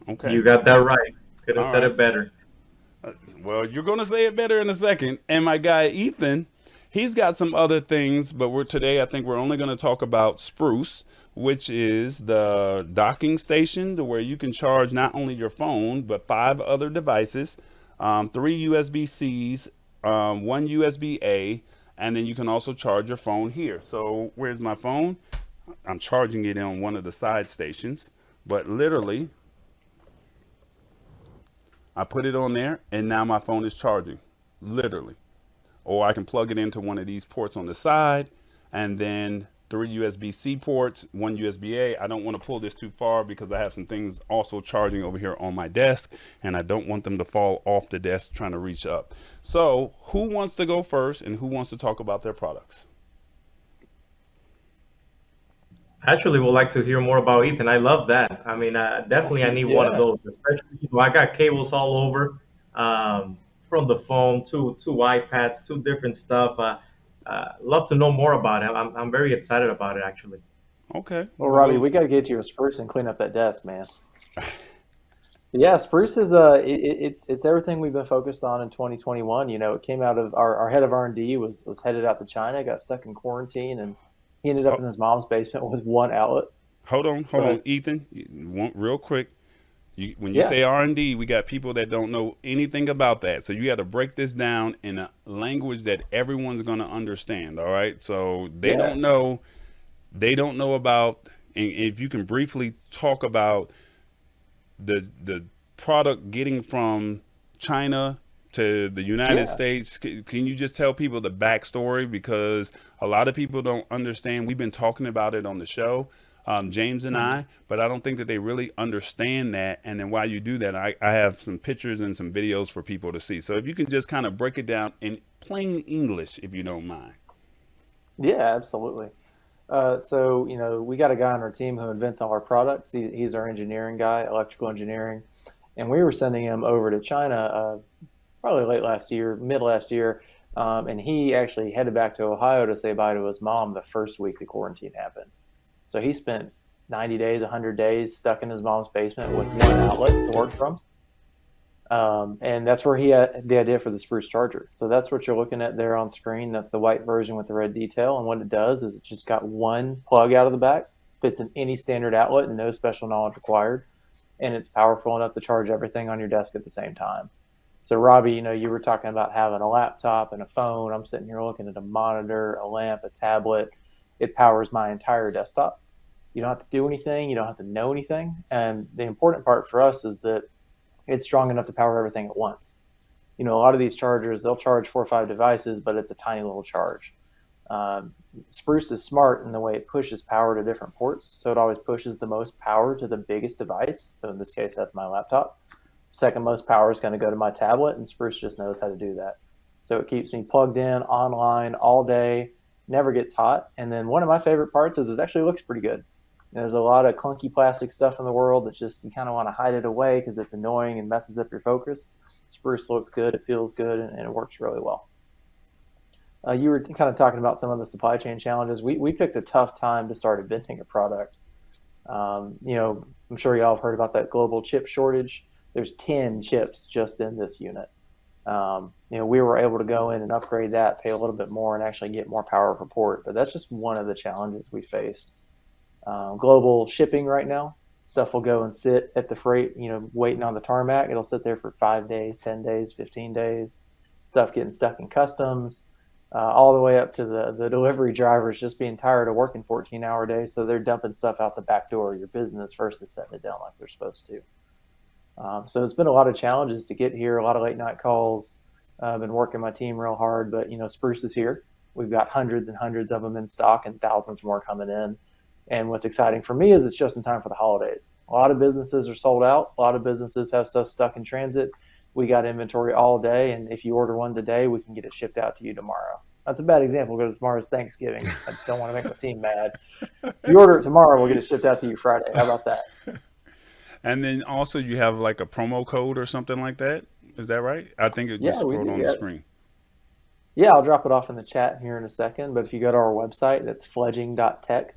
Okay. You got that right. Could have All said right. it better. Well, you're going to say it better in a second. And my guy, Ethan, he's got some other things, but today I think we're only going to talk about Spruce, which is the docking station to where you can charge not only your phone, but 5 other devices, 3 USB-Cs, 1 USB-A, and then you can also charge your phone here. So where's my phone? I'm charging it on one of the side stations, but literally I put it on there and now my phone is charging, literally. Or I can plug it into one of these ports on the side, and then 3 USB-C ports, 1 USB-A. I don't want to pull this too far because I have some things also charging over here on my desk, and I don't want them to fall off the desk trying to reach up. So who wants to go first, and who wants to talk about their products? Actually, would like to hear more about Ethan. I love that. I mean, definitely I need one of those, especially, I got cables all over. from the phone to iPads to different stuff. Love to know more about it. I'm very excited about it actually. Okay. Well, Robbie, we got to get you a Spruce and clean up that desk, man. Yeah, Spruce is it's everything we've been focused on in 2021. You know, it came out of our head of R&D was headed out to China, got stuck in quarantine, and he ended up in his mom's basement with one outlet. Hold on, Right. Ethan. Real quick. When you Yeah. say R&D, we got people that don't know anything about that. So you got to break this down in a language that everyone's going to understand. All right. So they Yeah. don't know. They don't know about. And if you can briefly talk about the product getting from China to the United Yeah. States, can you just tell people the backstory? Because a lot of people don't understand. We've been talking about it on the show, James and Mhm. I, but I don't think that they really understand that. And then while you do that, I have some pictures and some videos for people to see. So if you can just kind of break it down in plain English, if you don't mind. Yeah, absolutely. So, you know, we got a guy on our team who invents all our products. He's our engineering guy, electrical engineering. And we were sending him over to China probably late last year, mid last year. And he actually headed back to Ohio to say bye to his mom the first week the quarantine happened. So he spent 90 days, 100 days stuck in his mom's basement with one outlet to work from. And that's where he had the idea for the Spruce charger. So that's what you're looking at there on screen. That's the white version with the red detail. And what it does is it's just got one plug out of the back, fits in any standard outlet and no special knowledge required. And it's powerful enough to charge everything on your desk at the same time. So Robbie, you know, you were talking about having a laptop and a phone. I'm sitting here looking at a monitor, a lamp, a tablet. It powers my entire desktop. You don't have to do anything. You don't have to know anything. And the important part for us is that it's strong enough to power everything at once. You know, a lot of these chargers, they'll charge 4 or 5 devices, but it's a tiny little charge. Spruce is smart in the way it pushes power to different ports. So it always pushes the most power to the biggest device. So in this case, that's my laptop. Second most power is going to go to my tablet, and Spruce just knows how to do that. So it keeps me plugged in online all day, never gets hot. And then one of my favorite parts is it actually looks pretty good. There's a lot of clunky plastic stuff in the world that just you kind of want to hide it away because it's annoying and messes up your focus. Spruce looks good, it feels good, and it works really well. You were kind of talking about some of the supply chain challenges. We picked a tough time to start inventing a product. You know, I'm sure y'all have heard about that global chip shortage. There's 10 chips just in this unit. You know, we were able to go in and upgrade that, pay a little bit more, and actually get more power per port. But that's just one of the challenges we faced. Global shipping right now, stuff will go and sit at the freight, you know, waiting on the tarmac. It'll sit there for 5 days, 10 days, 15 days. Stuff getting stuck in customs, all the way up to the delivery drivers just being tired of working 14-hour days. So they're dumping stuff out the back door of your business versus setting it down like they're supposed to. So it's been a lot of challenges to get here, a lot of late night calls. I've been working my team real hard, but, you know, Spruce is here. We've got hundreds and hundreds of them in stock and thousands more coming in. And what's exciting for me is it's just in time for the holidays. A lot of businesses are sold out. A lot of businesses have stuff stuck in transit. We got inventory all day, and if you order one today, we can get it shipped out to you tomorrow. That's a bad example because tomorrow's Thanksgiving. I don't want to make my team mad. If you order it tomorrow, we'll get it shipped out to you Friday. How about that? And then also you have like a promo code or something like that. Is that right? I think it just Yeah, we scrolled do. on the screen. Yeah, I'll drop it off in the chat here in a second. But if you go to our website, that's fledging.tech.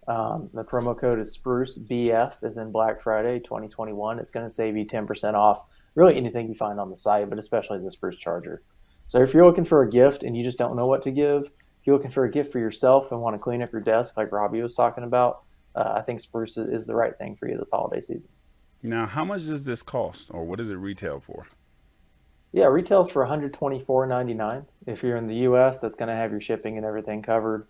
The promo code is Spruce BF, as in Black Friday 2021. It's going to save you 10% off really anything you find on the site, but especially the Spruce charger. So if you're looking for a gift and you just don't know what to give, if you're looking for a gift for yourself and want to clean up your desk like Robbie was talking about, I think Spruce is the right thing for you this holiday season. Now, how much does this cost, or what does it retail for? Yeah, retails for $124.99. If you're in the U.S., that's going to have your shipping and everything covered.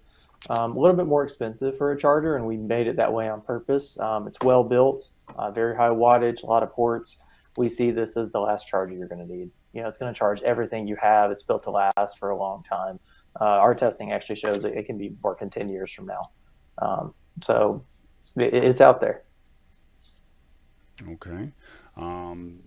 A little bit more expensive for a charger, and we made it that way on purpose. It's well built, very high wattage, a lot of ports. We see this as the last charger you're going to need. You know, it's going to charge everything you have. It's built to last for a long time. Our testing actually shows that it can be working 10 years from now. So it's out there. Okay. And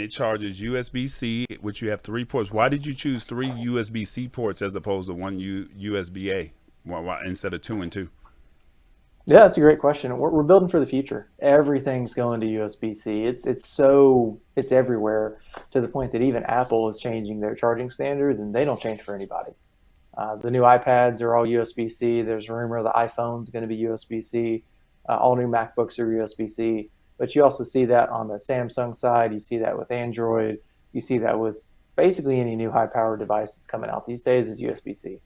it charges USB-C, which you have 3 ports. Why did you choose 3 USB-C ports as opposed to 1 USB-A? Why instead of 2 and 2? Yeah, that's a great question. We're building for the future. Everything's going to USB-C. It's everywhere to the point that even Apple is changing their charging standards, and they don't change for anybody. The new iPads are all USB-C. There's a rumor the iPhone's going to be USB-C. All new MacBooks are USB-C. But you also see that on the Samsung side. You see that with Android. You see that with basically any new high-powered device that's coming out these days is USB-C.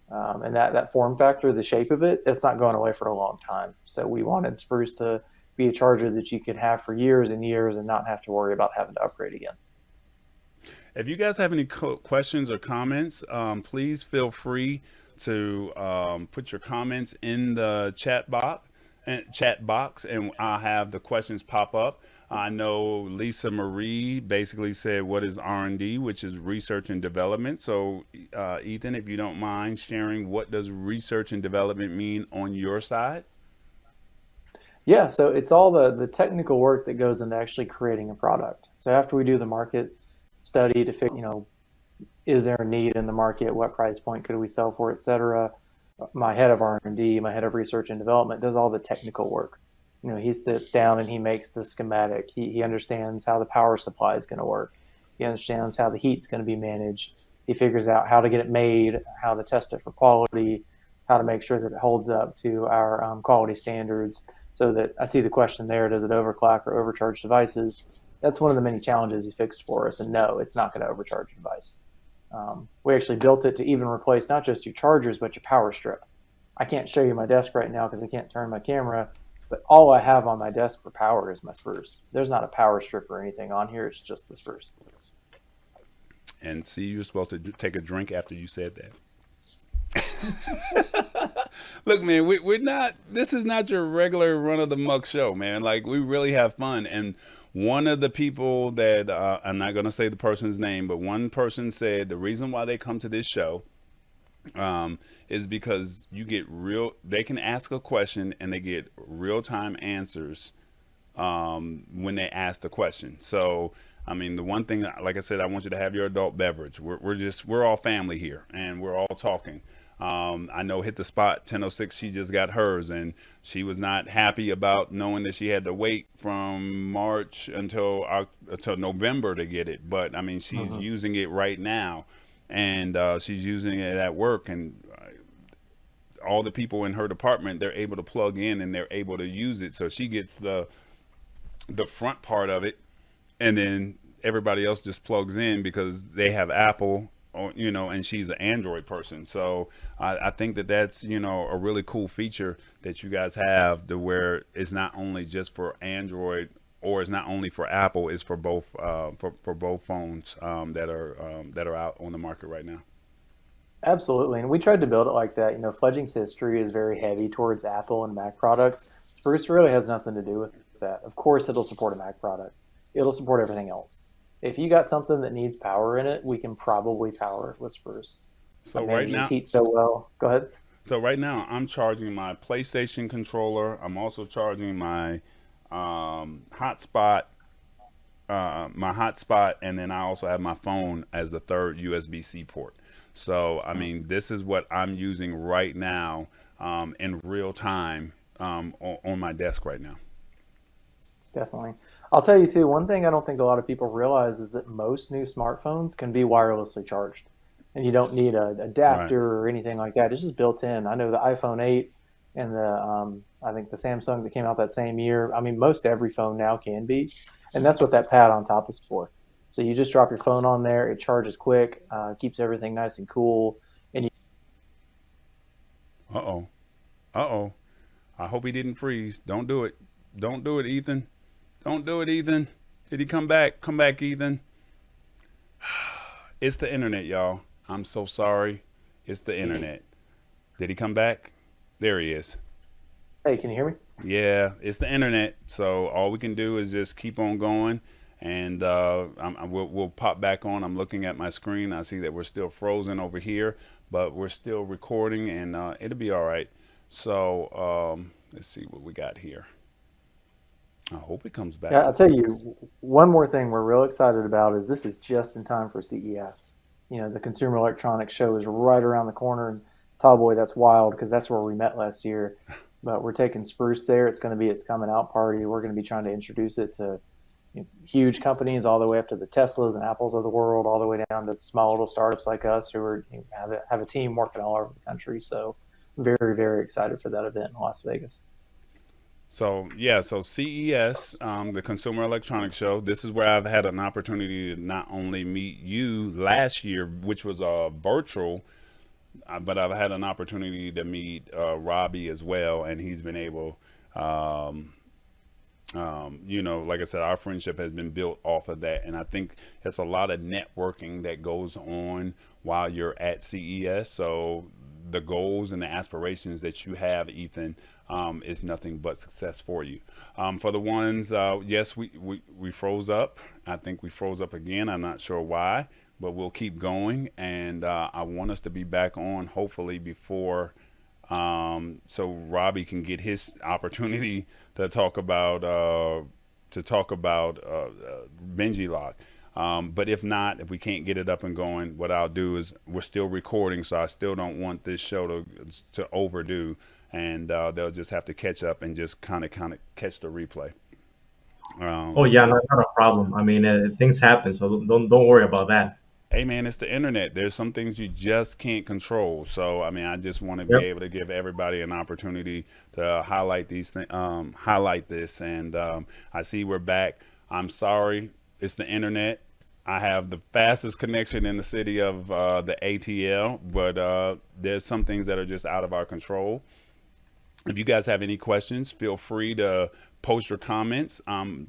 And that form factor, the shape of it, it's not going away for a long time. So we wanted Spruce to be a charger that you could have for years and years and not have to worry about having to upgrade again. If you guys have any questions or comments, please feel free to put your comments in the chat box, and I'll have the questions pop up. I know Lisa Marie basically said, "What is R&D?" which is research and development. So, Ethan, if you don't mind sharing, what does research and development mean on your side? Yeah, so it's all the technical work that goes into actually creating a product. So after we do the market study to figure, is there a need in the market? What price point could we sell for, et cetera? My head of R&D, my head of research and development does all the technical work. He sits down and he makes the schematic. He understands how the power supply is going to work. He understands how the heat's going to be managed. He figures out how to get it made, how to test it for quality, how to make sure that it holds up to our quality standards. So that I see the question there, does it overclock or overcharge devices? That's one of the many challenges he fixed for us. And no, it's not going to overcharge a device. We actually built it to even replace not just your chargers, but your power strip. I can't show you my desk right now because I can't turn my camera, but all I have on my desk for power is my Spruce. There's not a power strip or anything on here. It's just the Spruce. And see, you're supposed to take a drink after you said that. Look, man, we're not, this is not your regular run of the muck show, man. Like, we really have fun. And one of the people that, I'm not going to say the person's name, but one person said the reason why they come to this show is because they can ask a question and they get real-time answers when they ask the question. So, I mean, the one thing, like I said, I want you to have your adult beverage. We're all family here, and we're all talking. I know Hit the Spot 1006, she just got hers, and she was not happy about knowing that she had to wait from March until November to get it. But I mean, she's using it right now, and she's using it at work, and all the people in her department, they're able to plug in and they're able to use it. So she gets the front part of it, and then everybody else just plugs in because they have Apple, and she's an Android person. So I think that's, a really cool feature that you guys have, to where it's not only just for Android, or it's not only for Apple, it's for both for both phones that are out on the market right now. Absolutely. And we tried to build it like that. Fledging's history is very heavy towards Apple and Mac products. Spruce really has nothing to do with that. Of course, it'll support a Mac product. It'll support everything else. If you got something that needs power in it, we can probably power it with Spruce. So right now, heat so well. Go ahead. So right now, I'm charging my PlayStation controller. I'm also charging my hotspot, and then I also have my phone as the third USB-C port. So I mean, this is what I'm using right now in real time on my desk right now. Definitely. I'll tell you too, one thing I don't think a lot of people realize is that most new smartphones can be wirelessly charged, and you don't need an adapter or anything like that. It's just built in. I know the iPhone 8 and I think the Samsung that came out that same year. I mean, most every phone now can be, and that's what that pad on top is for. So you just drop your phone on there, it charges quick, keeps everything nice and cool. And I hope he didn't freeze. Don't do it. Don't do it, Ethan. Don't do it, Ethan. Did he come back? Come back, Ethan. It's the internet, y'all. I'm so sorry. It's the internet. Did he come back? There he is. Hey, can you hear me? Yeah, it's the internet. So all we can do is just keep on going, and we'll pop back on. I'm looking at my screen. I see that we're still frozen over here, but we're still recording, and it'll be all right. So let's see what we got here. I hope it comes back. Yeah, I'll tell you, one more thing we're real excited about is this is just in time for CES. The Consumer Electronics Show is right around the corner. And Tallboy, that's wild because that's where we met last year. but we're taking Spruce there. It's going to be its coming out party. We're going to be trying to introduce it to huge companies all the way up to the Teslas and Apples of the world, all the way down to small little startups like us who are have a team working all over the country. So very, very excited for that event in Las Vegas. So yeah, so CES, the Consumer Electronics Show. This is where I've had an opportunity to not only meet you last year, which was virtual, but I've had an opportunity to meet Robbie as well, and he's been able, like I said, our friendship has been built off of that, and I think there's a lot of networking that goes on while you're at CES. So the goals and the aspirations that you have, Ethan, is nothing but success for you. For the ones, yes, we froze up. I think we froze up again. I'm not sure why, but we'll keep going. And I want us to be back on hopefully before, so Robbie can get his opportunity to talk about Benji Lock. But if not, if we can't get it up and going, what I'll do is we're still recording, so I still don't want this show to overdo, and they'll just have to catch up and just kind of catch the replay. Oh yeah, not a problem. I mean, things happen, so don't worry about that. Hey man, it's the internet. There's some things you just can't control. So I mean, I just want to be able to give everybody an opportunity to highlight these things, highlight this. And I see we're back. I'm sorry, it's the internet. I have the fastest connection in the city of the ATL, but there's some things that are just out of our control. If you guys have any questions, feel free to post your comments.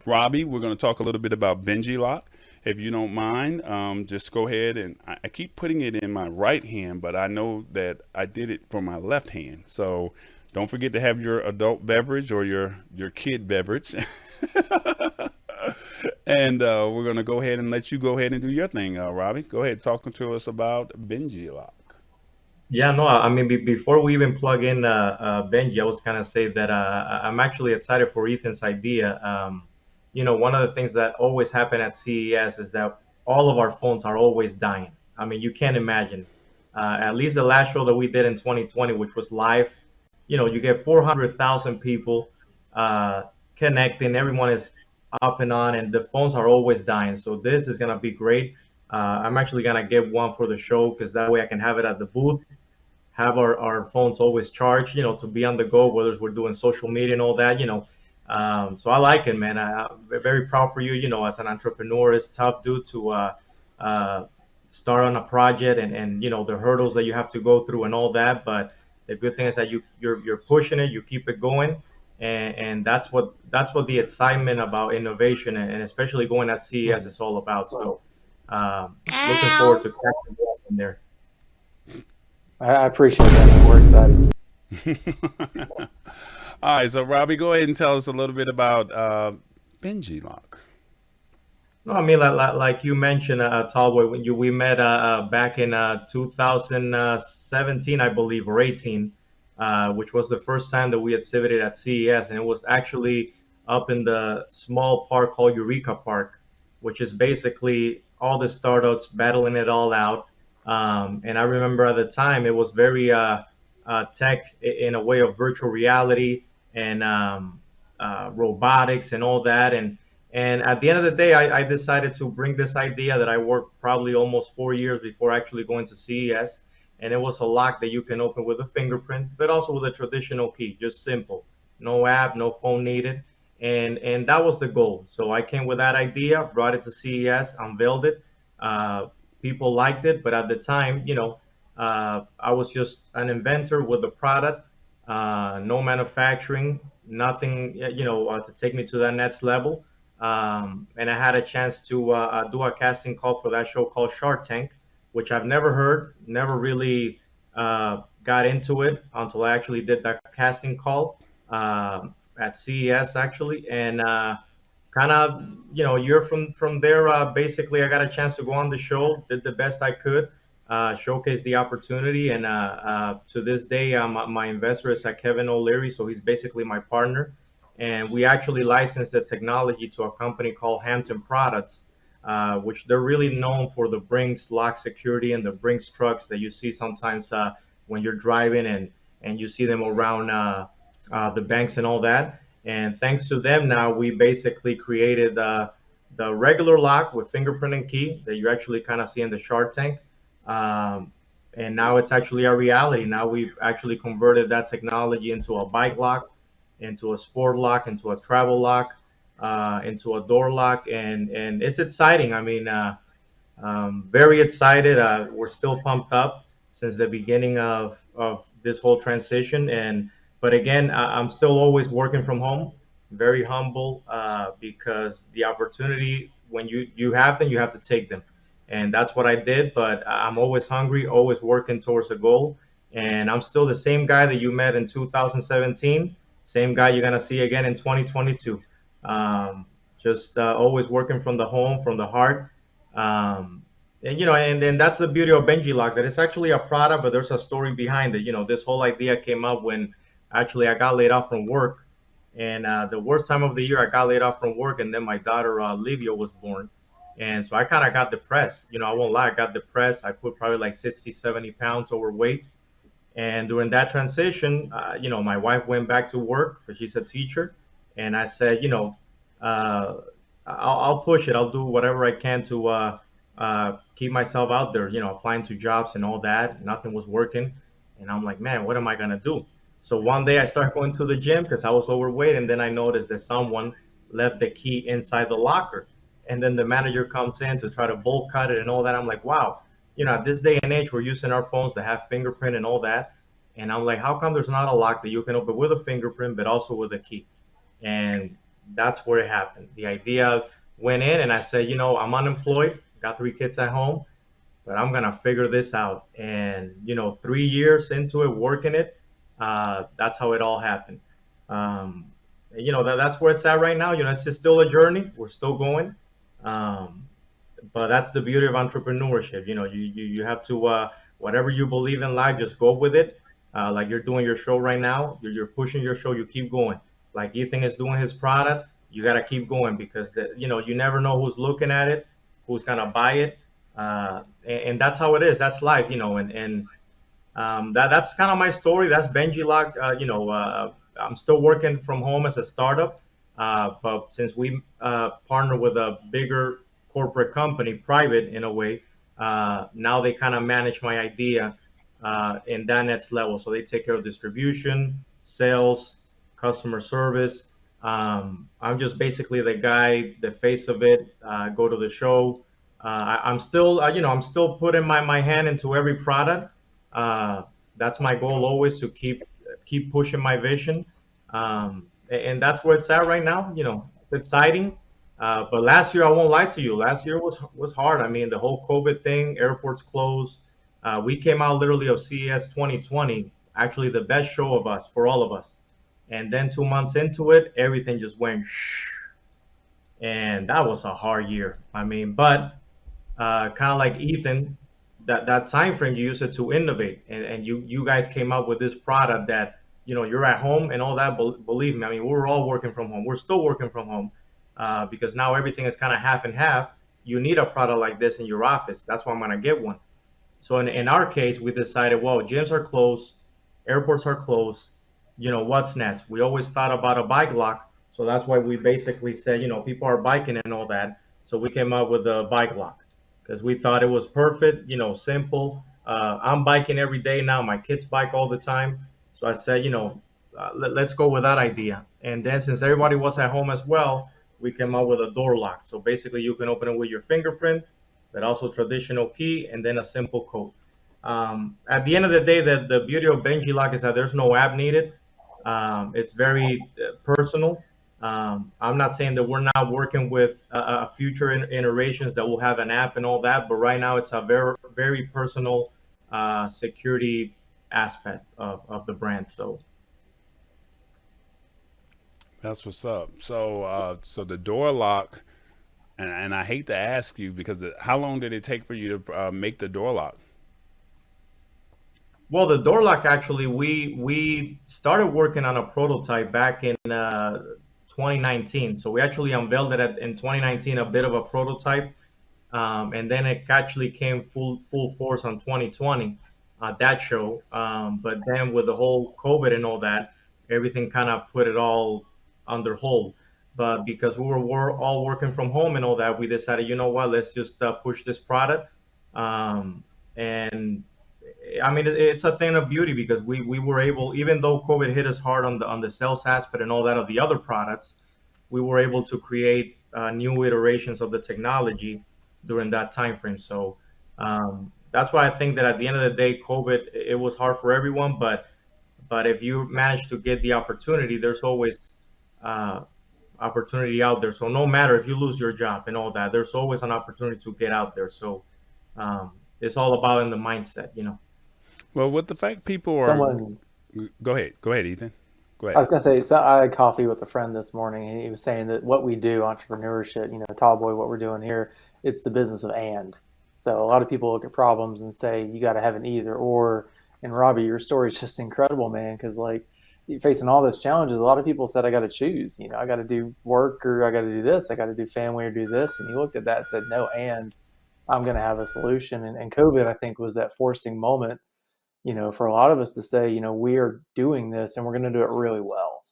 Robbie, we're going to talk a little bit about Benji Lock. If you don't mind, just go ahead, and I keep putting it in my right hand, but I know that I did it for my left hand. So don't forget to have your adult beverage or your kid beverage. And we're going to go ahead and let you go ahead and do your thing, Robbie. Go ahead, talking to us about Benji Lock. Yeah, no, I mean, before we even plug in Benji, I was kind of say that I'm actually excited for Ethan's idea. One of the things that always happen at CES is that all of our phones are always dying. I mean, you can't imagine. At least the last show that we did in 2020, which was live, you get 400,000 people connecting. Everyone is up and on, and the phones are always dying. So this is going to be great. I'm actually going to get one for the show because that way I can have it at the booth, have our phones always charged, to be on the go, whether we're doing social media and all that, So I like it, man. I'm very proud for you. As an entrepreneur, it's tough, dude, to start on a project and the hurdles that you have to go through and all that. But the good thing is that you're pushing it, you keep it going, and that's what the excitement about innovation and especially going at CES is all about. So looking forward to catching up in there. I appreciate that, man. We're excited. All right, so Robbie, go ahead and tell us a little bit about Benji Lock. No, I mean, like you mentioned, Tallboy, when we met back in 2017, I believe, or 18, which was the first time that we exhibited at CES, and it was actually up in the small park called Eureka Park, which is basically all the startups battling it all out. And I remember at the time it was very tech in a way of virtual reality and robotics and all that. And at the end of the day, I decided to bring this idea that I worked probably almost 4 years before actually going to CES. And it was a lock that you can open with a fingerprint, but also with a traditional key, just simple. No app, no phone needed. And that was the goal. So I came with that idea, brought it to CES, unveiled it. People liked it, but at the time, I was just an inventor with a product, no manufacturing, nothing, to take me to that next level. And I had a chance to do a casting call for that show called Shark Tank, which I've never heard, never really got into it until I actually did that casting call at CES, actually. And kind of, a year from there, basically, I got a chance to go on the show, did the best I could. Showcase the opportunity, and to this day, my investor is Kevin O'Leary, so he's basically my partner, and we actually licensed the technology to a company called Hampton Products, which they're really known for the Brinks lock security and the Brinks trucks that you see sometimes when you're driving and you see them around the banks and all that. And thanks to them, now we basically created the regular lock with fingerprint and key that you actually kind of see in the Shark Tank. Um, and now it's actually a reality. Now we've actually converted that technology into a bike lock, into a sport lock, into a travel lock, into a door lock, and it's exciting. I mean, very excited. We're still pumped up since the beginning of this whole transition. And but again, I'm still always working from home. Very humble because the opportunity when you have them, you have to take them, and that's what I did. But I'm always hungry, always working towards a goal. And I'm still the same guy that you met in 2017, same guy you're gonna see again in 2022. Just always working from the home, from the heart. And and then that's the beauty of Benji Lock, that it's actually a product, but there's a story behind it. This whole idea came up when actually I got laid off from work, and the worst time of the year, I got laid off from work, and then my daughter Livia was born, and so I kind of got depressed. I won't lie, I got depressed. I put probably like 60, 70 pounds overweight, and during that transition, my wife went back to work because she's a teacher, and I said, uh, I'll push it. I'll do whatever I can to keep myself out there, applying to jobs and all that. Nothing was working. And I'm like, man, what am I going to do? So one day I started going to the gym because I was overweight. And then I noticed that someone left the key inside the locker. And then the manager comes in to try to bolt cut it and all that. I'm like, wow, at this day and age, we're using our phones to have fingerprint and all that. And I'm like, how come there's not a lock that you can open with a fingerprint, but also with a key? And that's where it happened. The idea went in, and I said, I'm unemployed, got 3 kids at home, but I'm gonna figure this out. And 3 years into it, working it, that's how it all happened. Um, that's where it's at right now. It's just still a journey. We're still going. Um, but that's the beauty of entrepreneurship. You have to whatever you believe in life, just go with it. Like you're doing your show right now, you're pushing your show, you keep going. Like Ethan is doing his product, you got to keep going because you never know who's looking at it, who's gonna buy it, and that's how it is. That's life. And that's kind of my story. That's Benji Lock. I'm still working from home as a startup, but since we partner with a bigger corporate company, private in a way, now they kind of manage my idea in that next level. So they take care of distribution, sales, customer service. I'm just basically the guy, the face of it. Go to the show. I'm still, I'm still putting my hand into every product. That's my goal always, to keep pushing my vision. And that's where it's at right now. It's exciting. But last year, I won't lie to you, last year was hard. I mean, the whole COVID thing, airports closed. We came out literally of CES 2020, actually the best show of us for all of us. And then 2 months into it, everything just went, and that was a hard year. I mean, but kind of like Ethan, that time frame, you use it to innovate, and you guys came up with this product that you're at home and all that. Believe me, I mean, we're all working from home. We're still working from home because now everything is kind of half and half. You need a product like this in your office. That's why I'm gonna get one. So in our case, we decided, well, gyms are closed, airports are closed. What's next? We always thought about a bike lock, so that's why we basically said, people are biking and all that. So we came up with a bike lock because we thought it was perfect, simple. I'm biking every day now. My kids bike all the time. So I said, let's go with that idea. And then since everybody was at home as well, we came up with a door lock. So basically you can open it with your fingerprint, but also traditional key, and then a simple code. At the end of the day, the beauty of Benji Lock is that there's no app needed. It's very personal. I'm not saying that we're not working with future iterations that will have an app and all that, but right now it's a very, very personal security aspect of the brand. So That's what's up. So the door lock, and I hate to ask you because how long did it take for you to make the door lock? well, the door lock actually, we started working on a prototype back in 2019. So we actually unveiled it in 2019, a bit of a prototype, and then it actually came full force on 2020, that show. But then with the whole COVID and all that, everything kind of put it all under hold. But because we were all working from home and all that, we decided, you know what, let's just push this product. And I mean, it's a thing of beauty because we were able, even though COVID hit us hard on the sales aspect and all that of the other products, we were able to create new iterations of the technology during that time frame. So that's why I think that at the end of the day, COVID, it was hard for everyone, but if you manage to get the opportunity, there's always uh, opportunity out there. So no matter if you lose your job and all that, there's always an opportunity to get out there. So it's all about in the mindset, you know. Well, with the fact people are, Someone, go ahead, Ethan. Go I was ahead. going to say, so I had coffee with a friend this morning, and he was saying that what we do, entrepreneurship, Tallboy, what we're doing here, it's the business of and. So a lot of people look at problems and say, you got to have an either or. And Robbie, your story is just incredible, man, because like you're facing all those challenges. A lot of people said, I got to choose, I got to do work or I got to do this, I got to do family or do this. And you looked at that and said, no, and I'm going to have a solution. And COVID, I think, was that forcing moment, for a lot of us to say, we are doing this and we're going to do it really well.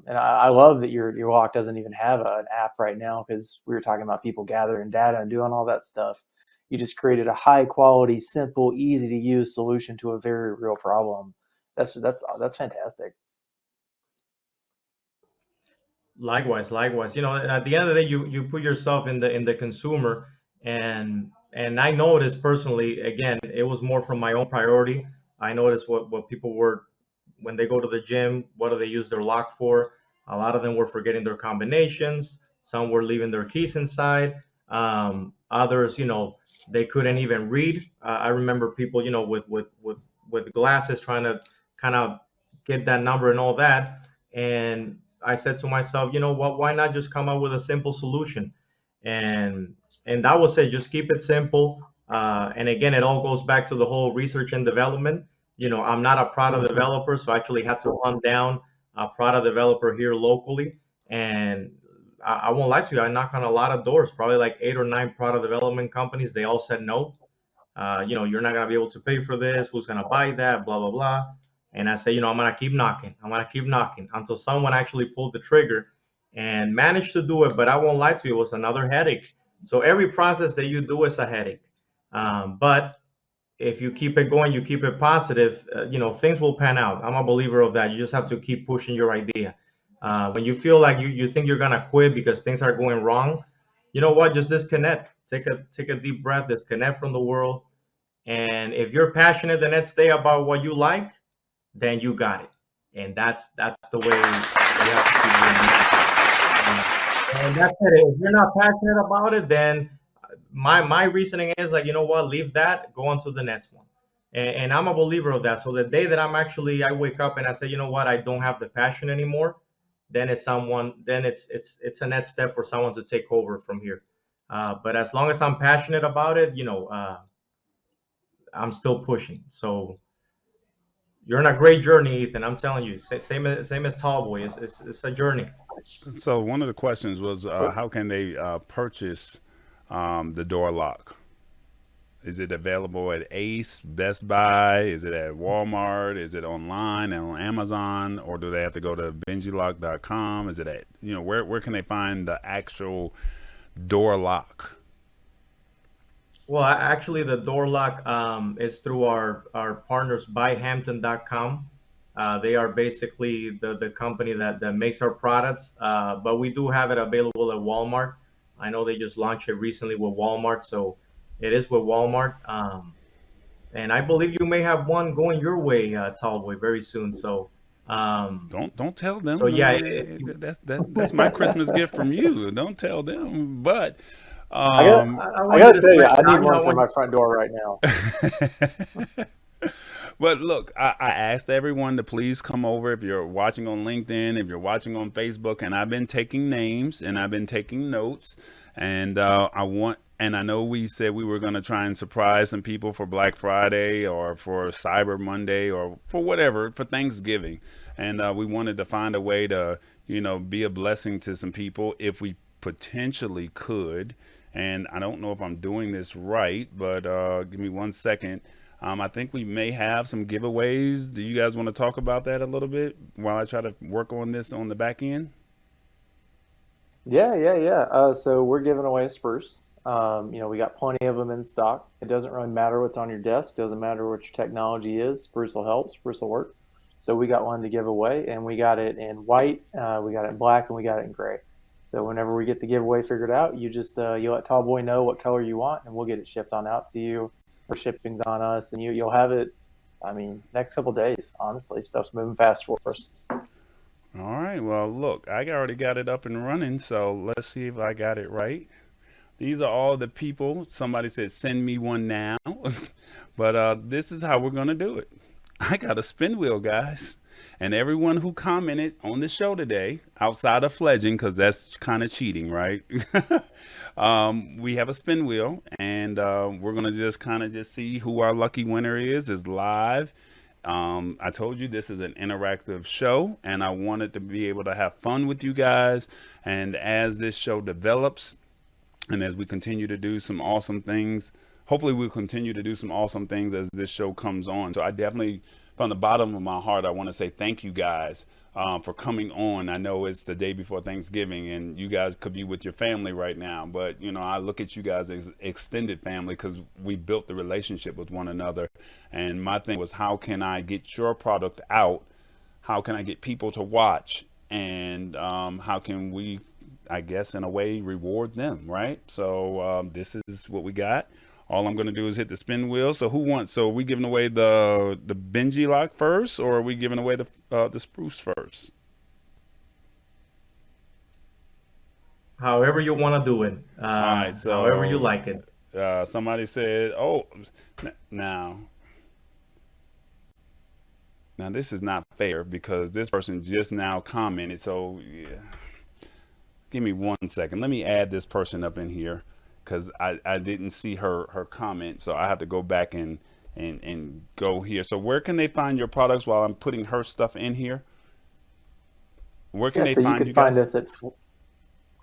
And I love that your walk doesn't even have an app right now, because we were talking about people gathering data and doing all that stuff. You just created a high quality, simple, easy to use solution to a very real problem. That's fantastic. Likewise. You know, at the end of the day, you put yourself in the consumer, and I noticed personally, again, it was more from my own priority. I noticed what people were when they go to the gym. What do they use their lock for? A lot of them were forgetting their combinations. Some were leaving their keys inside. Others, they couldn't even read. I remember people, with glasses trying to kind of get that number and all that. And I said to myself, you know what? Why not just come up with a simple solution? And that was it. Just keep it simple. And again, it all goes back to the whole research and development. I'm not a product developer, so I actually had to run down a product developer here locally. And I won't lie to you, I knocked on a lot of doors, probably like 8 or 9 product development companies. They all said no. You're not gonna be able to pay for this. Who's gonna buy that? Blah blah blah. And I say, I'm gonna keep knocking. I'm gonna keep knocking until someone actually pulled the trigger and managed to do it. But I won't lie to you, it was another headache. So every process that you do is a headache. But if you keep it going, you keep it positive, things will pan out. I'm a believer of that. You just have to keep pushing your idea. When you feel like you think you're gonna quit because things are going wrong, you know what? Just disconnect. Take a deep breath. Disconnect from the world. And if you're passionate the next day about what you like, then you got it. And that's the way you have to keep doing it. And that's it. If you're not passionate about it, then my reasoning is like, you know what, leave that, go on to the next one. And I'm a believer of that. So the day that I wake up and I say, you know what, I don't have the passion anymore, then it's a next step for someone to take over from here. But as long as I'm passionate about it, I'm still pushing. So you're on a great journey, Ethan. I'm telling you, same as Tallboy. It's a journey. So one of the questions was, how can they purchase the door lock? Is it available at Ace, Best Buy? Is it at Walmart? Is it online and on Amazon? Or do they have to go to benjilock.com? Is it at, where can they find the actual door lock? Well, actually, the door lock is through our partners, buyhampton.com. They are basically the company that makes our products, but we do have it available at Walmart. I know they just launched it recently with Walmart, so it is with Walmart. And I believe you may have one going your way, Tallboy, very soon. So don't tell them. So yeah, that's my Christmas gift from you. Don't tell them. But I got to tell you, I need one for my front door right now. But look, I asked everyone to please come over if you're watching on LinkedIn, if you're watching on Facebook, and I've been taking names and I've been taking notes, and I know we said we were going to try and surprise some people for Black Friday or for Cyber Monday or for whatever, for Thanksgiving. And we wanted to find a way to, be a blessing to some people if we potentially could. And I don't know if I'm doing this right, but give me one second. I think we may have some giveaways. Do you guys want to talk about that a little bit while I try to work on this on the back end? Yeah. So we're giving away a spruce. We got plenty of them in stock. It doesn't really matter what's on your desk. Doesn't matter what your technology is. Spruce will help. Spruce will work. So we got one to give away, and we got it in white, we got it in black, and we got it in gray. So whenever we get the giveaway figured out, you just you let Tallboy know what color you want, and we'll get it shipped on out to you. Or shipping's on us, and you'll have it. I mean, next couple days. Honestly, stuff's moving fast for us. All right. Well, look, I already got it up and running, so let's see if I got it right. These are all the people. Somebody said, send me one now. But this is how we're going to do it. I got a spin wheel, guys. And everyone who commented on the show today, outside of Fledging, because that's kind of cheating, right? We have a spin wheel, and we're going to just kind of just see who our lucky winner is live. I told you this is an interactive show, and I wanted to be able to have fun with you guys. And as this show develops, and as we continue to do some awesome things, hopefully we'll continue to do some awesome things as this show comes on. So I definitely, from the bottom of my heart, I want to say thank you guys for coming on. I know it's the day before Thanksgiving, and you guys could be with your family right now, but I look at you guys as extended family because we built the relationship with one another. And my thing was, how can I get your product out? How can I get people to watch? And how can we, I guess, in a way, reward them, right? So this is what we got. All I'm going to do is hit the spin wheel. So who wants? So are we giving away the Benji Lock first, or are we giving away the Spruce first? However you want to do it. All right. So however you like it. Somebody said, "Oh, now this is not fair because this person just now commented." So yeah. Give me 1 second. Let me add this person up in here, because I didn't see her comment, so I have to go back and go here. So where can they find your products while I'm putting her stuff in here? Where can they find you guys?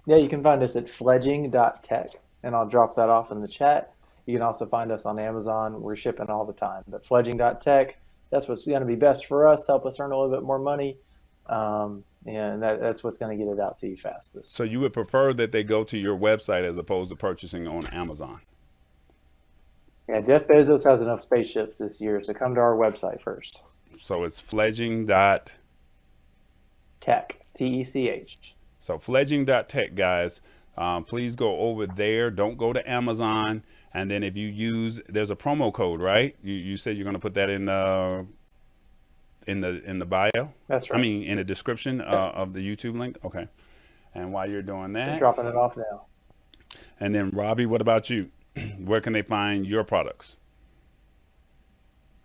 You can find us at fledging.tech, and I'll drop that off in the chat. You can also find us on Amazon. We're shipping all the time. But fledging.tech, that's what's going to be best for us, help us earn a little bit more money. And that's what's going to get it out to you fastest. So you would prefer that they go to your website as opposed to purchasing on Amazon? Yeah, Jeff Bezos has enough spaceships this year, so come to our website first. So it's fledging.tech. Tech. So fledging.tech, guys. Please go over there. Don't go to Amazon. And then if you use, there's a promo code, right? You said you're going to put that in the bio. That's right. I mean, in the description of the YouTube link. Okay. And while you're doing that, I'm dropping it off now. And then Robbie, what about you? Where can they find your products?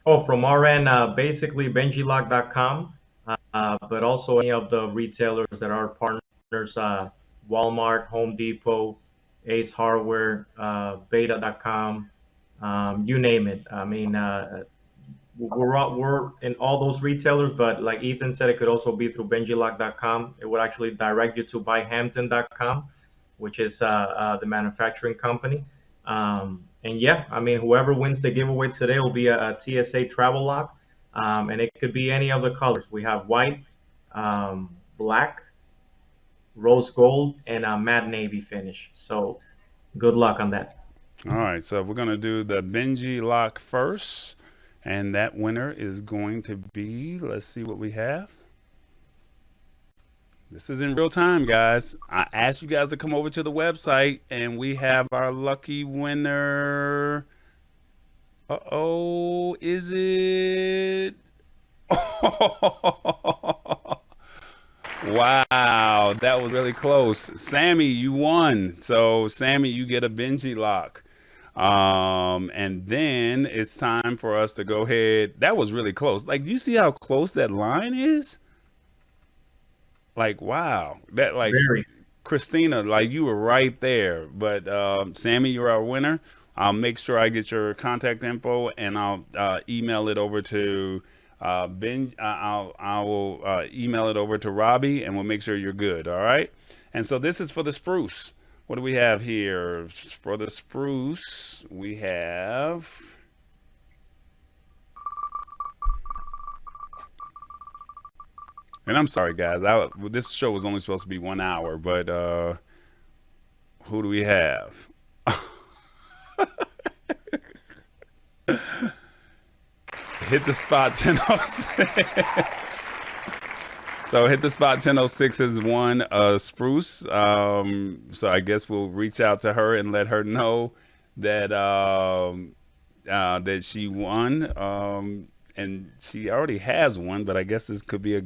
Oh, from our end, basically benjilock.com, but also any of the retailers that are partners, Walmart, Home Depot, Ace Hardware, beta.com, you name it. I mean, we're in all those retailers, but like Ethan said, it could also be through benjilock.com. It would actually direct you to buyhampton.com, which is the manufacturing company. And yeah, I mean, whoever wins the giveaway today will be a TSA travel lock, and it could be any of the colors. We have white, black, rose gold, and a matte navy finish. So good luck on that. All right, so we're gonna do the Benji Lock first, and that winner is going to be, let's see what we have. This is in real time, guys. I asked you guys to come over to the website, and we have our lucky winner. Uh-oh, is it? Wow, that was really close. Sammy, you won. So, Sammy, you get a Benji Lock. And then it's time for us to go ahead. That was really close. Like, you see how close that line is? Like, wow, that like Very. Christina, like you were right there. But Sammy, you're our winner. I'll make sure I get your contact info, and I'll email it over to Ben. I will email it over to Robbie, and we'll make sure you're good. All right. And so this is for the Spruce. What do we have here for the Spruce? We have And I'm sorry, guys. This show was only supposed to be 1 hour, but who do we have? Hit the spot 10:06. So hit the spot 10:06 is one Spruce. So I guess we'll reach out to her and let her know that that she won. And she already has one, but I guess this could be a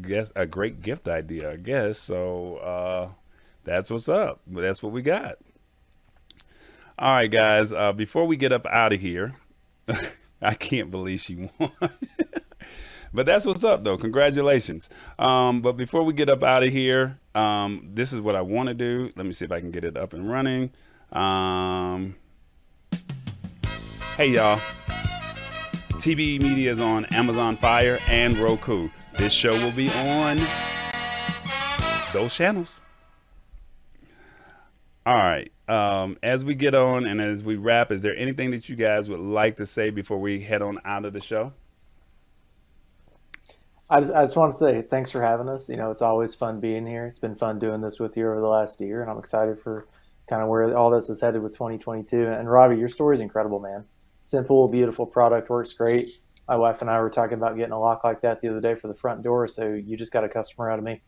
great gift idea, I guess. So that's what's up. That's what we got. All right, guys. Before we get up out of here, I can't believe she won. But that's what's up, though. Congratulations. But before we get up out of here, this is what I want to do. Let me see if I can get it up and running. Hey, y'all. TV Media is on Amazon Fire and Roku. This show will be on those channels. All right. As we get on and as we wrap, is there anything that you guys would like to say before we head on out of the show? I just want to say thanks for having us. You know, it's always fun being here. It's been fun doing this with you over the last year, and I'm excited for kind of where all this is headed with 2022. And Robbie, your story is incredible, man. Simple, beautiful product, works great. My wife and I were talking about getting a lock like that the other day for the front door, so you just got a customer out of me.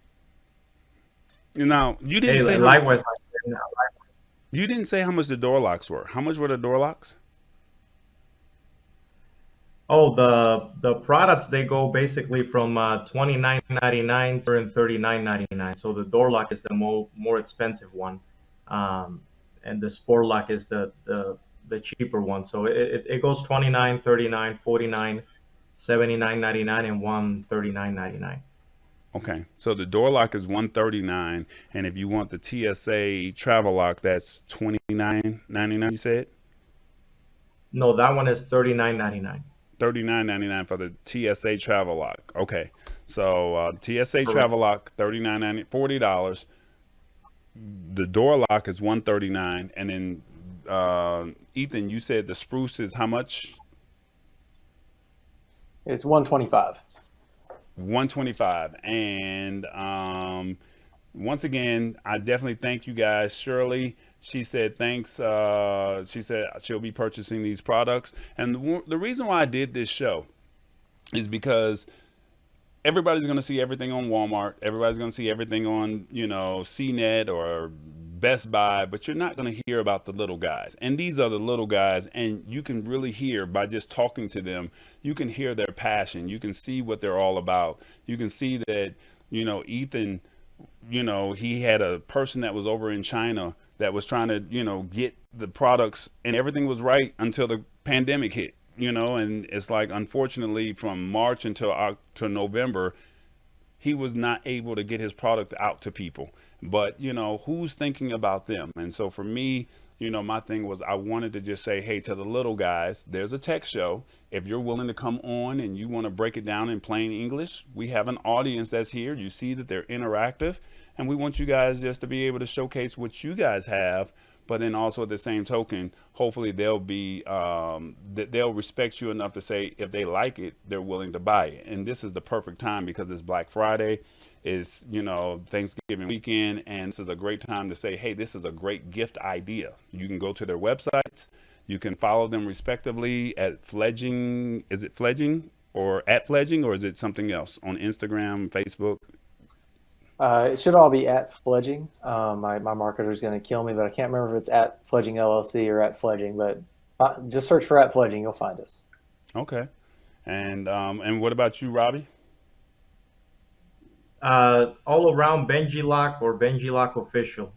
You know, you didn't say likewise. You didn't say how much the door locks were. How much were the door locks? Oh, the products, they go basically from $29.99 to $39.99. So the door lock is the more expensive one, and the sport lock is the cheaper one. So it goes $29, $39, $49, $79.99, and $139.99. Okay, so the door lock is $139, and if you want the TSA travel lock, that's $29.99. You said? No, that one is $39.99. $39.99 for the TSA travel lock. Okay, so TSA Correct. travel lock $39.99, $40. The door lock is $139, and then Ethan, you said the Spruce is how much? It's $125. $125. And once again, I definitely thank you guys. Shirley, she said thanks. She said she'll be purchasing these products. And the reason why I did this show is because everybody's going to see everything on Walmart. Everybody's going to see everything on, CNET or Best Buy, but you're not going to hear about the little guys. And these are the little guys, and you can really hear by just talking to them. You can hear their passion. You can see what they're all about. You can see that, Ethan, he had a person that was over in China that was trying to, get the products, and everything was right until the pandemic hit. And it's like, unfortunately, from March until November, he was not able to get his product out to people. But, who's thinking about them? And so for me, my thing was I wanted to just say, hey, to the little guys, there's a tech show. If you're willing to come on and you want to break it down in plain English, we have an audience that's here. You see that they're interactive, and we want you guys just to be able to showcase what you guys have. But then also at the same token, hopefully they'll be that they'll respect you enough to say if they like it, they're willing to buy it. And this is the perfect time because it's Black Friday, it's Thanksgiving weekend, and this is a great time to say, hey, this is a great gift idea. You can go to their websites, you can follow them respectively at Fledging. Is it Fledging or at Fledging, or is it something else on Instagram, Facebook? It should all be at Fledging. My marketer is going to kill me, but I can't remember if it's at Fledging LLC or at Fledging. But just search for at Fledging, you'll find us. Okay, and what about you, Robbie? All around Benji Lock or Benji Lock Official.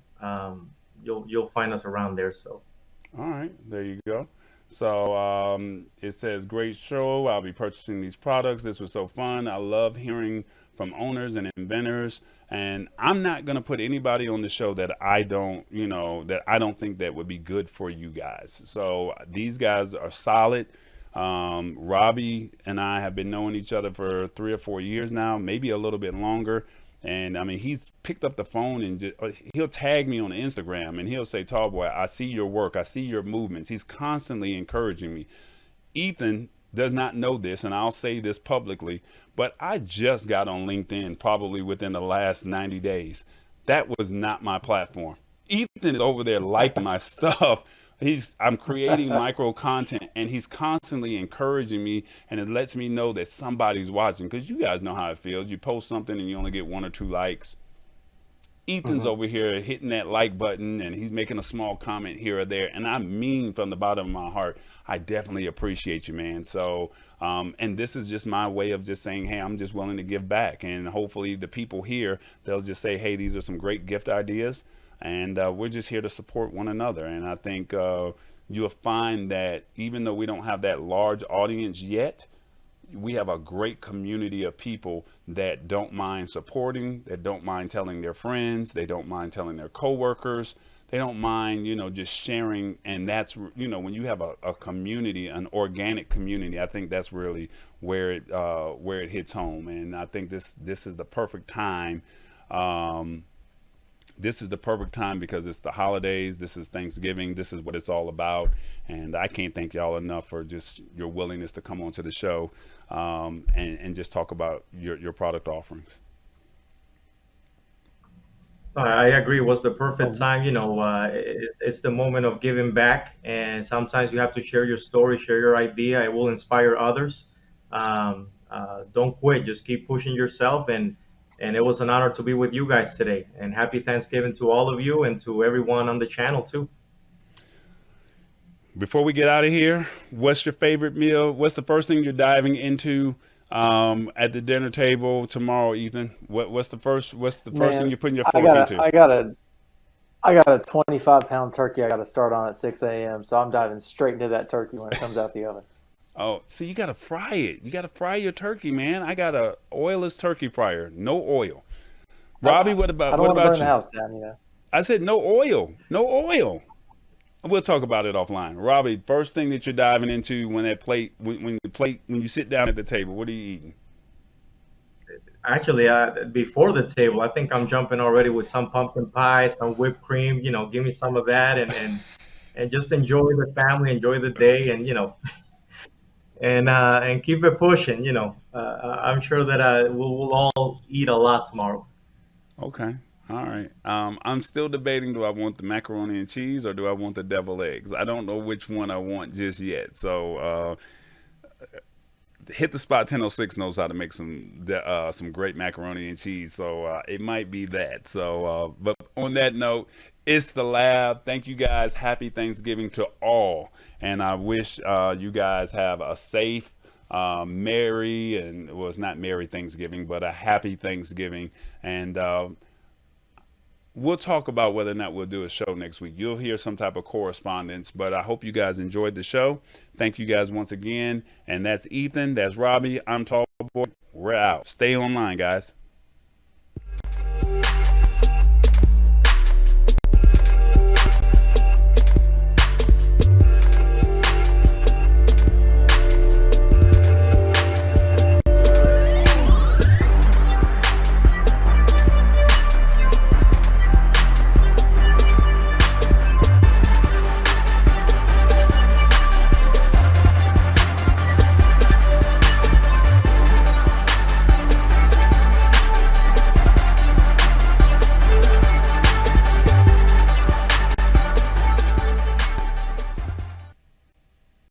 You'll find us around there. So. All right, there you go. So it says, great show. I'll be purchasing these products. This was so fun. I love hearing from owners and inventors. And I'm not going to put anybody on the show that I don't think that would be good for you guys. So these guys are solid. Robbie and I have been knowing each other for 3 or 4 years now, maybe a little bit longer. And I mean, he's picked up the phone and he'll tag me on Instagram and he'll say, Tallboy, I see your work. I see your movements. He's constantly encouraging me. Ethan does not know this, and I'll say this publicly, but I just got on LinkedIn probably within the last 90 days. That was not my platform. Ethan is over there liking my stuff. I'm creating micro content, and he's constantly encouraging me, and it lets me know that somebody's watching, because you guys know how it feels. You post something and you only get 1 or 2 likes. Ethan's over here hitting that like button, and he's making a small comment here or there, and I mean from the bottom of my heart, I definitely appreciate you, man. So and this is just my way of just saying, hey, I'm just willing to give back, and hopefully the people here, they'll just say, hey, these are some great gift ideas, and we're just here to support one another. And I think you'll find that even though we don't have that large audience yet, we have a great community of people that don't mind supporting, that don't mind telling their friends, they don't mind telling their coworkers, they don't mind, just sharing. And that's, when you have a community, an organic community, I think that's really where it hits home. And I think this is the perfect time. This is the perfect time because it's the holidays. This is Thanksgiving. This is what it's all about. And I can't thank y'all enough for just your willingness to come onto the show and just talk about your product offerings. I agree. It was the perfect time. It's the moment of giving back, and sometimes you have to share your story, share your idea. It will inspire others. Don't quit. Just keep pushing yourself. And it was an honor to be with you guys today. And happy Thanksgiving to all of you and to everyone on the channel too. Before we get out of here, what's your favorite meal? What's the first thing you're diving into at the dinner table tomorrow, Ethan? What's the first thing you're putting your fork into? I got a 25-pound turkey I got to start on at 6 a.m. So I'm diving straight into that turkey when it comes out the oven. Oh, so you got to fry it. You got to fry your turkey, man. I got a oilless turkey fryer, no oil. Robbie, what about I don't want to burn you? the house down, I said no oil, no oil. We'll talk about it offline. Robbie, first thing that you're diving into when you sit down at the table, what are you eating? Actually, before the table, I think I'm jumping already with some pumpkin pie, some whipped cream. Give me some of that, and just enjoy the family, enjoy the day, and and keep it pushing. I'm sure that we'll all eat a lot tomorrow. Okay. All right. I'm still debating, do I want the macaroni and cheese or do I want the deviled eggs? I don't know which one I want just yet. So Hit the Spot 1006 knows how to make some great macaroni and cheese. So it might be that. So but on that note, it's the lab. Thank you guys. Happy Thanksgiving to all. And I wish you guys have a safe, merry, and well, it's not merry Thanksgiving, but a happy Thanksgiving. And we'll talk about whether or not we'll do a show next week. You'll hear some type of correspondence, but I hope you guys enjoyed the show. Thank you guys once again. And that's Ethan. That's Robbie. I'm Tallboy. We're out. Stay online, guys.